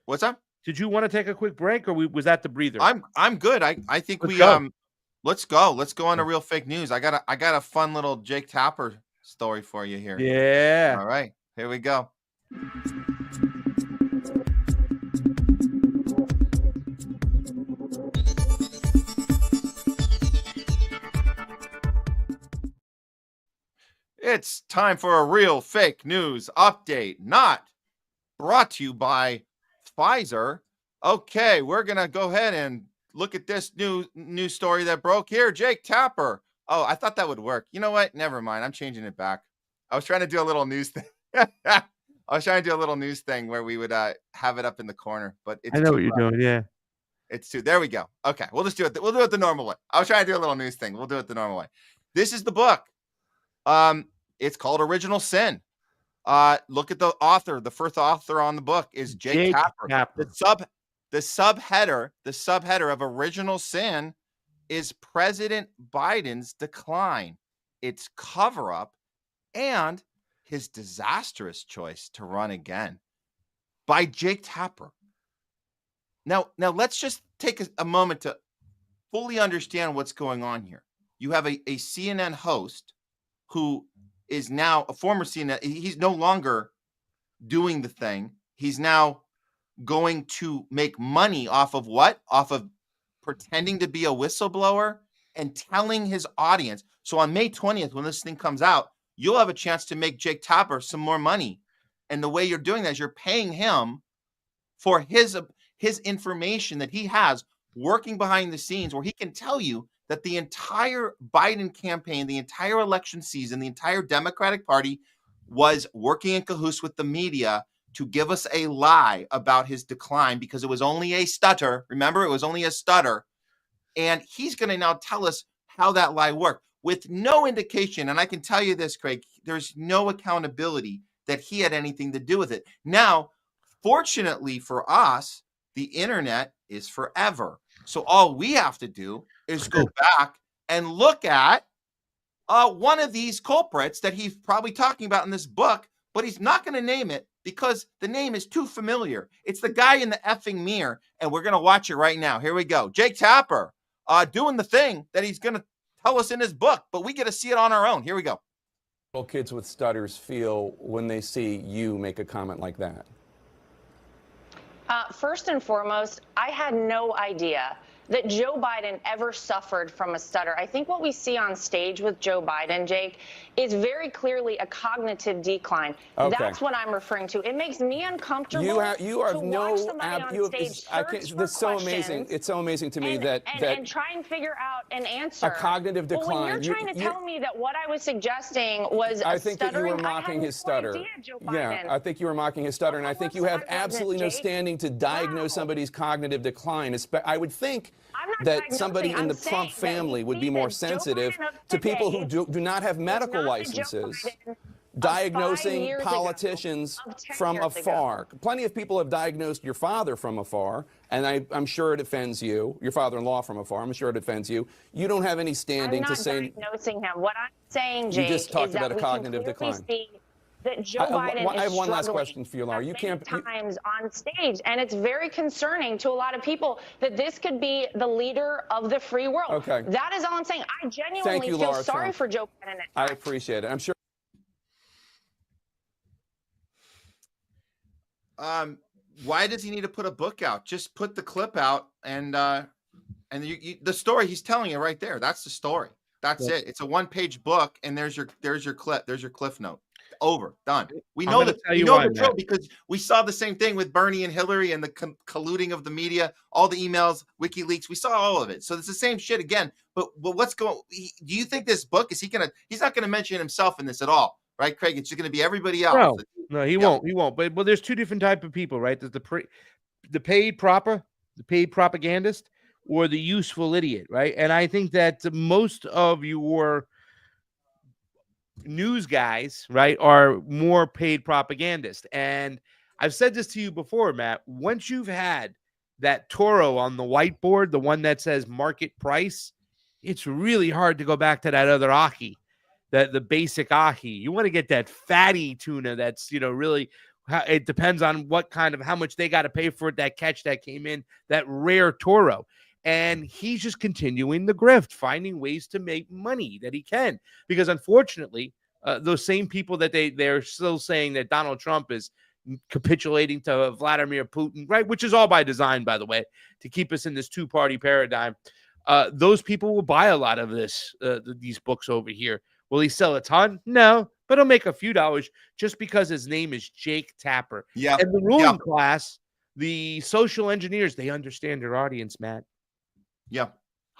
What's up? Did you want to take a quick break, or was that the breather? I'm good. I think Let's we go. let's go. Let's go on to real fake news. I got a fun little Jake Tapper story for you here. Yeah. All right, here we go. It's time for a real fake news update, not brought to you by Pfizer. Okay, we're going to go ahead and look at this news story that broke here. Jake Tapper. Oh, I thought that would work. You know what? Never mind. I'm changing it back. I was trying to do a little news thing. I was trying to do a little news thing where we would have it up in the corner, but it's I know what you're doing. Yeah. It's too. There we go. Okay, we'll just do it. We'll do it the normal way. I was trying to do a little news thing. We'll do it the normal way. This is the book. It's called Original Sin. Look at the author. The first author on the book is Jake Tapper. The subheader of Original Sin is President Biden's decline, its cover-up, and his disastrous choice to run again, by Jake Tapper. Now let's just take a moment to fully understand what's going on here. You have a CNN host who is now a former CNN. He's no longer doing the thing. He's now going to make money off of what? Off of pretending to be a whistleblower and telling his audience. So on May 20th, when this thing comes out, you'll have a chance to make Jake Tapper some more money. And the way you're doing that is you're paying him for his information that he has working behind the scenes, where he can tell you that the entire Biden campaign, the entire election season, the entire Democratic Party was working in cahoots with the media to give us a lie about his decline because it was only a stutter. Remember, it was only a stutter. And he's going to now tell us how that lie worked with no indication. And I can tell you this, Craig, there's no accountability that he had anything to do with it. Now, fortunately for us, the internet is forever. So all we have to do is go back and look at one of these culprits that he's probably talking about in this book, but he's not going to name it because the name is too familiar. It's the guy in the effing mirror, and we're going to watch it right now. Here we go. Jake Tapper doing the thing that he's going to tell us in his book, but we get to see it on our own. Here we go. Kids with stutters feel when they see you make a comment like that? First and foremost, I had no idea that Joe Biden ever suffered from a stutter. I think what we see on stage with Joe Biden, Jake, is very clearly a cognitive decline. Okay. That's what I'm referring to. It makes me uncomfortable You have to watch somebody on stage search for That's so amazing. It's so amazing to me and try and figure out an answer. A cognitive decline. Well, when you're trying to tell me that what I was suggesting was I think that you were mocking his stutter. Yeah, I think you were mocking his stutter, and I think you have absolutely no standing to diagnose somebody's cognitive decline. I would think that somebody in the Trump family would be more sensitive to people who do not have medical licenses diagnosing politicians from afar. Plenty of people have diagnosed your father from afar, and I'm sure it offends you. Your father-in-law from afar. I'm sure it offends you. You don't have any standing to say. I'm not diagnosing him. What I'm saying, Jake, you just talked is about that a cognitive decline. That Joe Biden I have one last struggling question for you, Laura. You can't times on stage, and it's very concerning to a lot of people that this could be the leader of the free world. Okay. That is all I'm saying. I genuinely feel Laura sorry Trump. for Joe Biden. I appreciate it. I'm sure. Why does he need to put a book out? Just put the clip out, and the story he's telling you right there. That's the story. That's it. It's a one-page book, and there's your clip. There's your cliff note. Over. Done. We know that. We know the drill because we saw the same thing with Bernie and Hillary and the colluding of the media, all the emails, WikiLeaks. We saw all of it. So it's the same shit again. But what's going? Do you think this book is he's not gonna mention himself in this at all, right, Craig? It's just gonna be everybody else. No, he won't. He won't. But there's two different type of people, right? There's the paid propagandist, or the useful idiot, right? And I think that most of your news guys, right, are more paid propagandists. And I've said this to you before, Matt. Once you've had that Toro on the whiteboard, the one that says market price, it's really hard to go back to that other Aki. the basic ahi. You want to get that fatty tuna that's, really, it depends on how much they got to pay for it, that catch that came in, that rare toro. And he's just continuing the grift, finding ways to make money that he can. Because unfortunately, those same people that they're still saying that Donald Trump is capitulating to Vladimir Putin, right? Which is all by design, by the way, to keep us in this two-party paradigm. Those people will buy a lot of these books over here. Will he sell a ton? No, but he'll make a few dollars just because his name is Jake Tapper. Yeah. And the ruling class, the social engineers, they understand their audience, Matt. Yeah,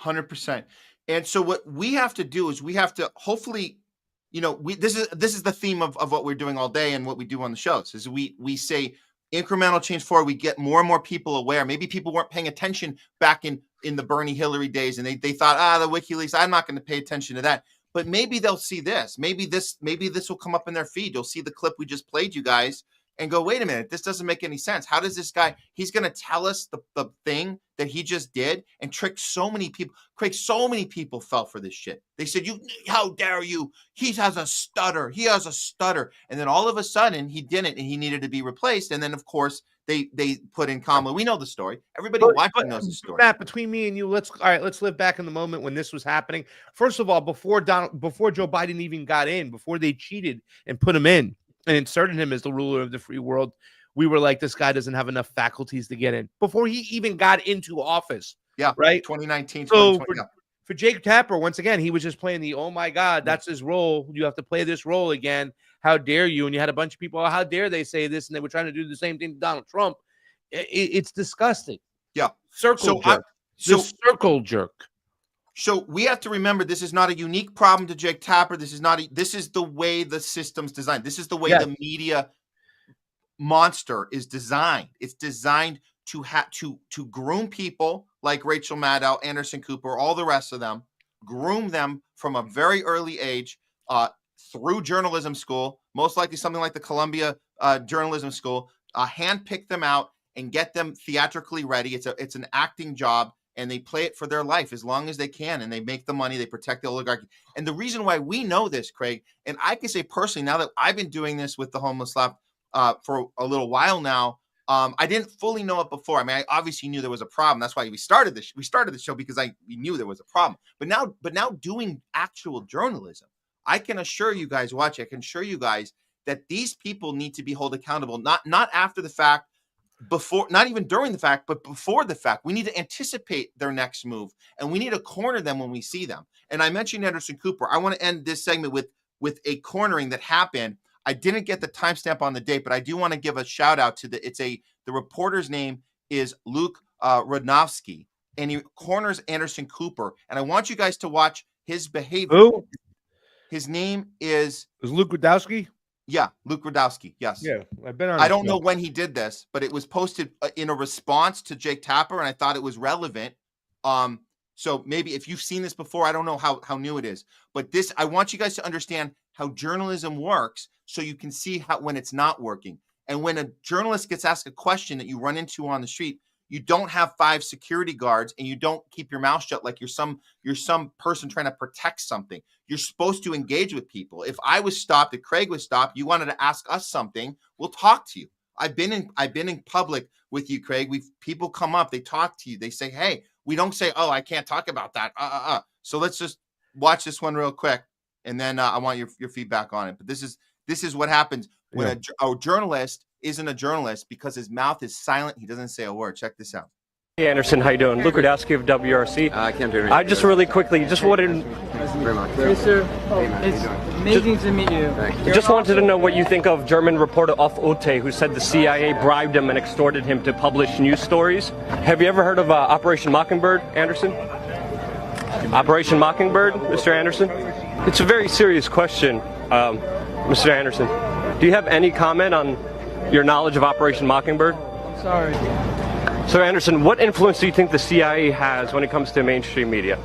100%. And so what we have to do is we have to hopefully, this is the theme of what we're doing all day and what we do on the shows is we say incremental change forward. We get more and more people aware. Maybe people weren't paying attention back in the Bernie Hillary days, and they thought, the WikiLeaks, I'm not going to pay attention to that. But maybe they'll see this. Maybe this will come up in their feed. You'll see the clip we just played you guys and go, wait a minute, this doesn't make any sense. How does this guy, he's going to tell us the thing that he just did and trick so many people. Craig, so many people fell for this shit. They said, how dare you? He has a stutter. He has a stutter. And then all of a sudden he didn't, and he needed to be replaced. And then of course they put in Kamala. We know the story. Everybody watching knows the story. Matt, between me and you, let's live back in the moment when this was happening. First of all, before Joe Biden even got in, before they cheated and put him in and inserted him as the ruler of the free world, we were like, this guy doesn't have enough faculties to get in before he even got into office. Yeah. Right. 2019. So for Jake Tapper, once again, he was just playing the, oh my God, that's his role. You have to play this role again. How dare you? And you had a bunch of people, how dare they say this? And they were trying to do the same thing to Donald Trump. It's disgusting. Yeah. Circle jerk. So we have to remember, this is not a unique problem to Jake Tapper. This is the way the system's designed. This is the way the media monster is designed. It's designed to groom people like Rachel Maddow, Anderson Cooper, all the rest of them, groom them from a very early age through journalism school, most likely something like the Columbia Journalism School, handpick them out and get them theatrically ready. It's an acting job, and they play it for their life as long as they can, and they make the money, they protect the oligarchy. And the reason why we know this, Craig, and I can say personally, now that I've been doing this with the Homeless Left for a little while now, I didn't fully know it before. I mean, I obviously knew there was a problem. That's why we started this. We started the show because we knew there was a problem. But now doing actual journalism, I can assure you guys, I can assure you guys that these people need to be held accountable, not after the fact, before, not even during the fact, but before the fact. We need to anticipate their next move, and we need to corner them when we see them. And I mentioned Anderson Cooper. I want to end this segment with a cornering that happened. I didn't get the timestamp on the date, but I do want to give a shout out to the reporter's name is Luke Rudnowski, and he corners Anderson Cooper. And I want you guys to watch his behavior. Who? His name is Luke Rudnowski. Yeah, Luke Rudnowski. Yes. Yeah, I've been on. I don't know when he did this, but it was posted in a response to Jake Tapper, and I thought it was relevant. So maybe if you've seen this before, I don't know how new it is, but this, I want you guys to understand how journalism works, so you can see when it's not working. And when a journalist gets asked a question that you run into on the street, you don't have 5 security guards, and you don't keep your mouth shut like you're some person trying to protect something. You're supposed to engage with people. If I was stopped, if Craig was stopped, you wanted to ask us something, we'll talk to you. I've been in public with you, Craig. People come up, they talk to you, they say, hey, we don't say, oh, I can't talk about that. So let's just watch this one real quick, and then I want your feedback on it. But this is what happens when a journalist isn't a journalist because his mouth is silent. He doesn't say a word. Check this out. Hey Anderson, how you doing? Luke Rudowski of WRC. I can't do anything. I just really quickly just wanted. Very much. Yes, sir. It's amazing to meet you. Just wanted to know what you think of German reporter Off Ote, who said the CIA bribed him and extorted him to publish news stories. Have you ever heard of Operation Mockingbird, Anderson? Operation Mockingbird, Mr. Anderson? It's a very serious question, Mr. Anderson. Do you have any comment on your knowledge of Operation Mockingbird? Sorry. So Anderson, what influence do you think the CIA has when it comes to mainstream media?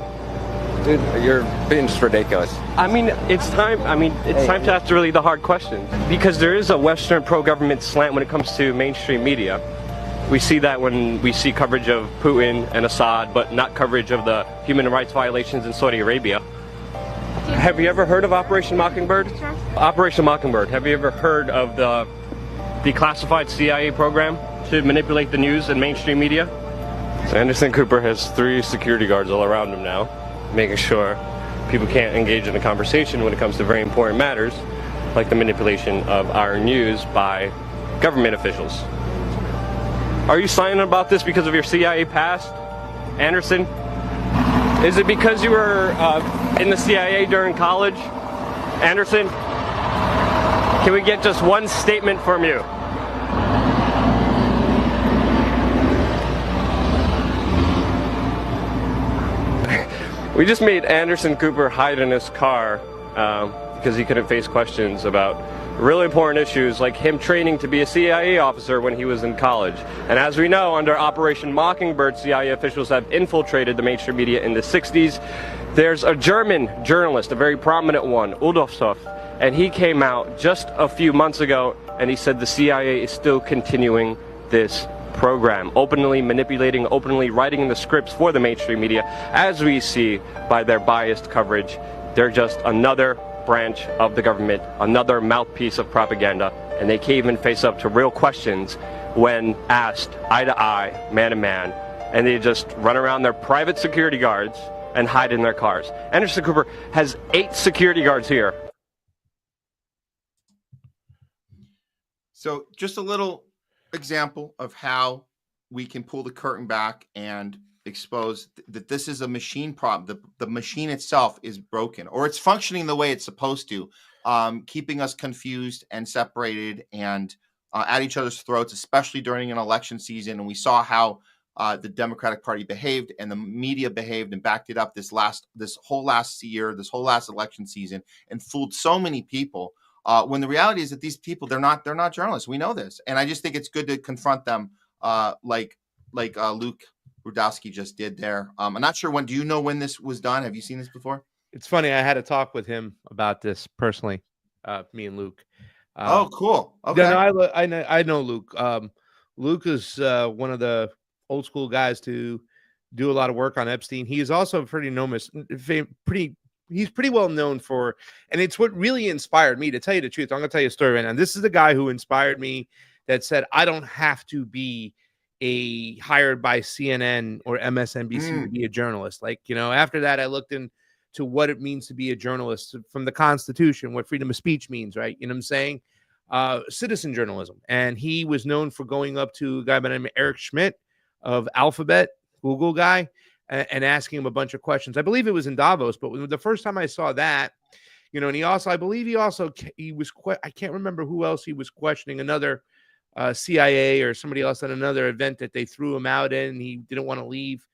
Dude, you're being just ridiculous. I mean, it's time to ask really the hard questions. Because there is a Western pro-government slant when it comes to mainstream media. We see that when we see coverage of Putin and Assad, but not coverage of the human rights violations in Saudi Arabia. Have you ever heard of Operation Mockingbird? Operation Mockingbird. Have you ever heard of the declassified CIA program to manipulate the news and mainstream media? So Anderson Cooper has 3 security guards all around him now, making sure people can't engage in a conversation when it comes to very important matters, like the manipulation of our news by government officials. Are you silent about this because of your CIA past, Anderson? Is it because you were in the CIA during college, Anderson? Can we get just one statement from you? We just made Anderson Cooper hide in his car because he couldn't face questions about really important issues like him training to be a CIA officer when he was in college. And as we know, under Operation Mockingbird, CIA officials have infiltrated the mainstream media in the 60s. There's a German journalist, a very prominent one, Udolfshoff, and he came out just a few months ago and he said the CIA is still continuing this program, openly manipulating, openly writing the scripts for the mainstream media. As we see by their biased coverage, they're just another branch of the government, another mouthpiece of propaganda, and they can't even face up to real questions when asked eye to eye, man to man, and they just run around their private security guards and hide in their cars. Anderson Cooper has 8 security guards here. So just a little example of how we can pull the curtain back and expose that this is a machine problem. The machine itself is broken, or it's functioning the way it's supposed to, keeping us confused and separated and at each other's throats, especially during an election season. And we saw how the Democratic Party behaved and the media behaved and backed it up this whole last year, this whole last election season, and fooled so many people. When the reality is that these people, they're not journalists. We know this, and I just think it's good to confront them, like Luke Rudowski just did there. I'm not sure when. Do you know when this was done? Have you seen this before? It's funny. I had a talk with him about this personally. Me and Luke. Oh, cool. Okay. Yeah, no, I know Luke. Luke is one of the old school guys to do a lot of work on Epstein. He is also he's pretty well known for, and it's what really inspired me, to tell you the truth. I'm going to tell you a story right now. This is the guy who inspired me, that said, I don't have to be hired by CNN or MSNBC to be a journalist. Like, after that, I looked into what it means to be a journalist from the Constitution, what freedom of speech means, right? You know what I'm saying? Citizen journalism. And he was known for going up to a guy by the name of Eric Schmidt of Alphabet, Google guy, and asking him a bunch of questions. I believe it was in Davos, but the first time I saw that, and he also, I believe I can't remember who else he was questioning, another CIA or somebody else at another event that they threw him out in. He didn't want to leave.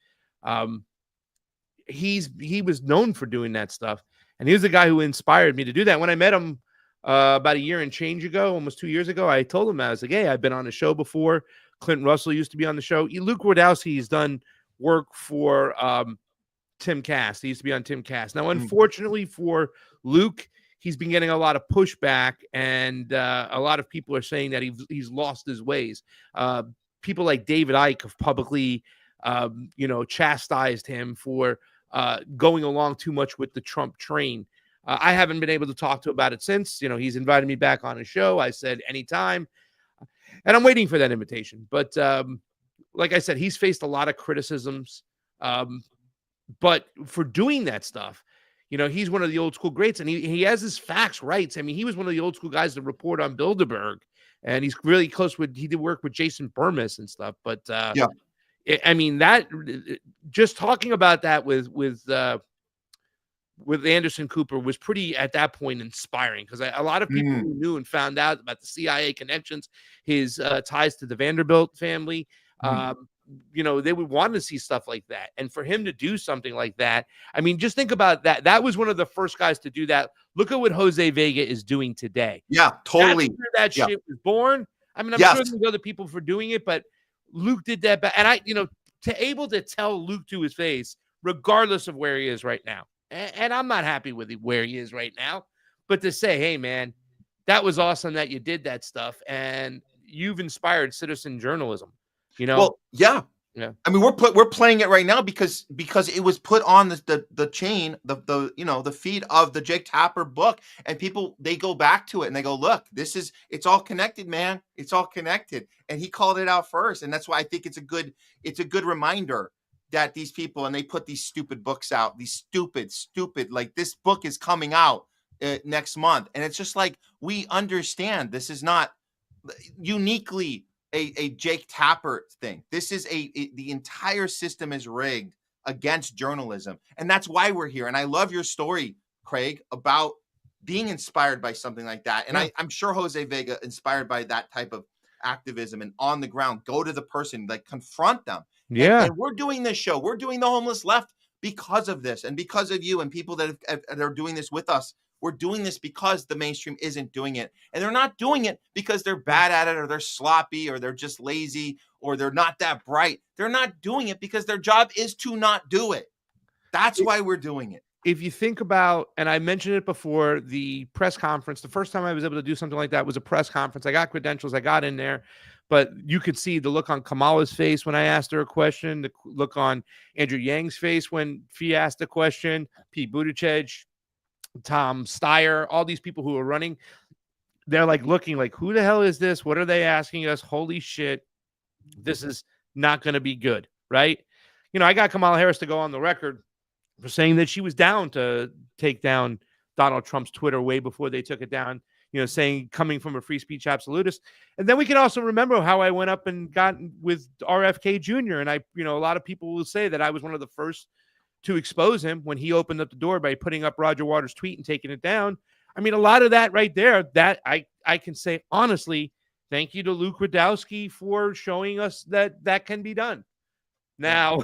He was known for doing that stuff, and he was the guy who inspired me to do that. When I met him about a year and change ago, almost 2 years ago, I told him, I was like, hey, I've been on the show before. Clinton Russell used to be on the show. Luke Rudowski has done work for Tim Cass. He used to be on Tim Cass. Now, unfortunately for Luke, he's been getting a lot of pushback, and a lot of people are saying that he's lost his ways. People like David Icke have publicly, chastised him for going along too much with the Trump train. I haven't been able to talk to him about it since. He's invited me back on his show. I said anytime, and I'm waiting for that invitation. But like I said, he's faced a lot of criticisms, but for doing that stuff. He's one of the old school greats, and he has his facts right. I mean, he was one of the old school guys that report on Bilderberg, and he's really close he did work with Jason Burmis and stuff. But I mean, that just talking about that with Anderson Cooper was pretty, at that point, inspiring, because a lot of people who knew and found out about the CIA connections, his ties to the Vanderbilt family, they would want to see stuff like that. And for him to do something like that, I mean, just think about that. That was one of the first guys to do that. Look at what Jose Vega is doing today. Yeah, totally. That's where that shit was born. I mean, I'm sure there's other people for doing it, but Luke did that. And to able to tell Luke to his face, regardless of where he is right now. And I'm not happy with where he is right now, but to say, hey, man, that was awesome that you did that stuff, and you've inspired citizen journalism. Well, yeah. Yeah. I mean, we're playing it right now because it was put on the chain, the feed of the Jake Tapper book, and people, they go back to it and they go, look, it's all connected, man. It's all connected. And he called it out first. And that's why I think it's a good reminder that these people, and they put these stupid books out, these stupid, like this book is coming out next month. And it's just like, we understand this is not uniquely a Jake Tapper thing. This is the entire system is rigged against journalism. And that's why we're here. And I love your story, Craig, about being inspired by something like that. And yeah. I'm sure Jose Vega inspired by that type of activism and on the ground, go to the person, like confront them. Yeah. And we're doing this show. We're doing the Homeless Left because of this and because of you and people that are doing this with us. We're doing this because the mainstream isn't doing it. And they're not doing it because they're bad at it or they're sloppy or they're just lazy or they're not that bright. They're not doing it because their job is to not do it. That's why we're doing it. If you think about, and I mentioned it before, the press conference, the first time I was able to do something like that was a press conference. I got credentials. I got in there. But you could see the look on Kamala's face when I asked her a question, the look on Andrew Yang's face when she asked a question, Pete Buttigieg, Tom Steyer, all these people who are running, they're like looking like, who the hell is this? What are they asking us? Holy shit, this is not going to be good, right? You know, I got Kamala Harris to go on the record for saying that she was down to take down Donald Trump's Twitter way before they took it down, you know, saying coming from a free speech absolutist. And then we can also remember how I went up and got with RFK Jr. And a lot of people will say that I was one of the first to expose him when he opened up the door by putting up Roger Waters' tweet and taking it down. I mean, a lot of that right there, that I can say, honestly, thank you to Luke Rudowski for showing us that can be done. Now,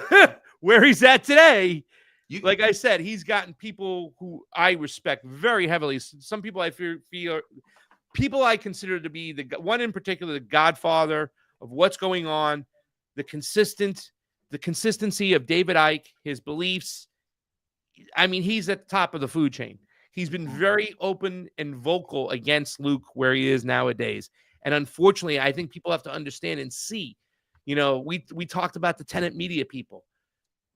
where he's at today, like I said, he's gotten people who I respect very heavily. Some people I feel people I consider to be the one in particular, the godfather of what's going on, the consistency of David Icke, his beliefs. I mean, he's at the top of the food chain. He's been very open and vocal against Luke where he is nowadays. And unfortunately, I think people have to understand and see, we talked about the tenant media people,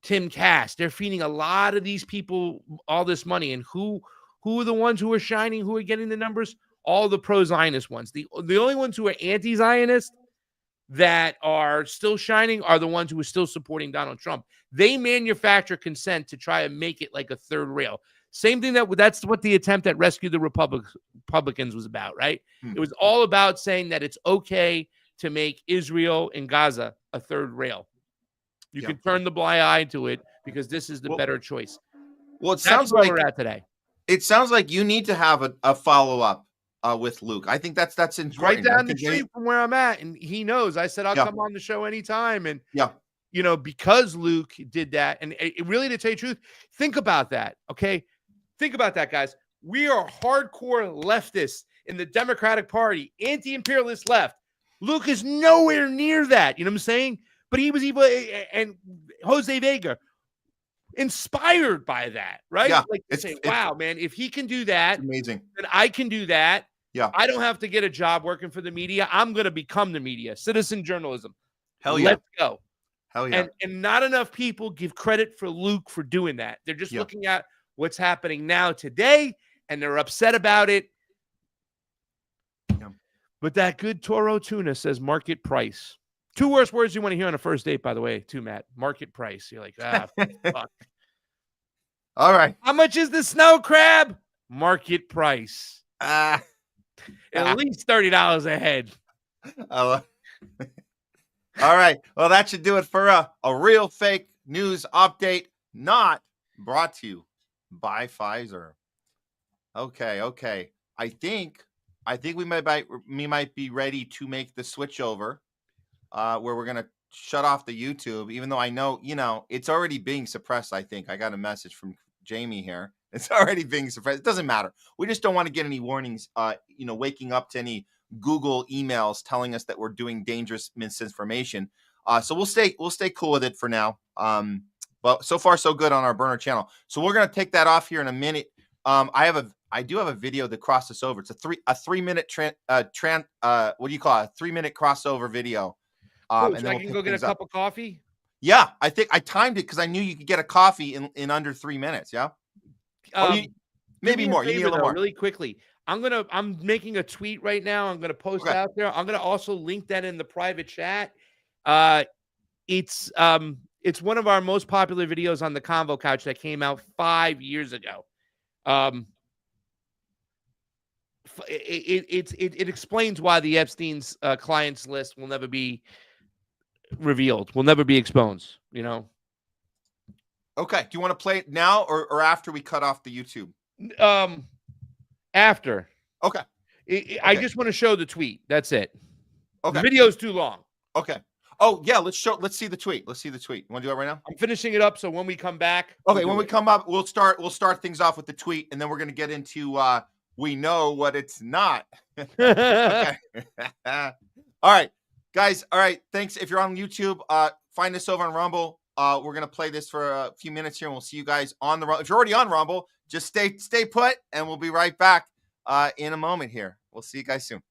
Tim Cass, they're feeding a lot of these people all this money. And who are the ones who are shining, who are getting the numbers? All the pro-Zionist ones. The only ones who are anti-Zionist that are still shining are the ones who are still supporting Donald Trump. They manufacture consent to try and make it like a third rail. Same thing that's what the attempt at Rescue the Republicans was about, right? It was all about saying that it's okay to make Israel and Gaza a third rail. You can turn the blind eye to it because this is the better choice. Well, That's where we're at today. It sounds like you need to have a follow-up with Luke. I think that's important. Right down the street from where I'm at, and he knows. I said I'll come on the show anytime, and because Luke did that, and it really, to tell you the truth, think about that. Okay, think about that, guys. We are hardcore leftists in the Democratic Party, anti-imperialist left. Luke is nowhere near that. You know what I'm saying? But he was even, and Jose Vega, inspired by that, right? Yeah, like wow, man, if he can do that, amazing. Then I can do that. Yeah, I don't have to get a job working for the media. I'm going to become the media. Citizen journalism. Hell yeah. Let's go. Hell yeah. And not enough people give credit for Luke for doing that. They're just looking at what's happening now today, and they're upset about it. Yeah. But that good Toro tuna says market price. 2 worst words you want to hear on a first date, by the way, too, Matt. Market price. You're like, fuck. All right. How much is the snow crab? Market price. At least $30 a head. All right. Well, that should do it for a real fake news update, not brought to you by Pfizer. Okay. I think we might be ready to make the switch over. Where we're going to shut off the YouTube, even though I know, it's already being suppressed. I think I got a message from Jamie here. It's already being suppressed. It doesn't matter. We just don't want to get any warnings, waking up to any Google emails telling us that we're doing dangerous misinformation. So we'll stay cool with it for now. But so far so good on our burner channel. So we're going to take that off here in a minute. I do have a video that crossed us over. It's a 3 minute what do you call it? A 3 minute crossover video. Cool, so I can go get a cup of coffee? Yeah, I think I timed it because I knew you could get a coffee in under 3 minutes. Yeah. Maybe more. You need a little more. Really quickly. I'm making a tweet right now. I'm gonna post out there. I'm gonna also link that in the private chat. It's one of our most popular videos on the Convo Couch that came out 5 years ago. It explains why the Epstein's clients list will never be revealed, will never be exposed. You know. Okay. Do you want to play it now or after we cut off the YouTube? After. Okay. I just want to show the tweet. That's it. Okay. The video's too long. Okay. Oh yeah, let's see the tweet. Let's see the tweet. You want to do it right now? I'm finishing it up, so when we come back. Okay, when we come up, we'll start things off with the tweet, and then we're gonna get into we know what it's not. Okay. All right, guys. All right, thanks. If you're on YouTube, find us over on Rumble. We're gonna play this for a few minutes here, and we'll see you guys on the Rumble. If you're already on Rumble, just stay put, and we'll be right back in a moment here. We'll see you guys soon.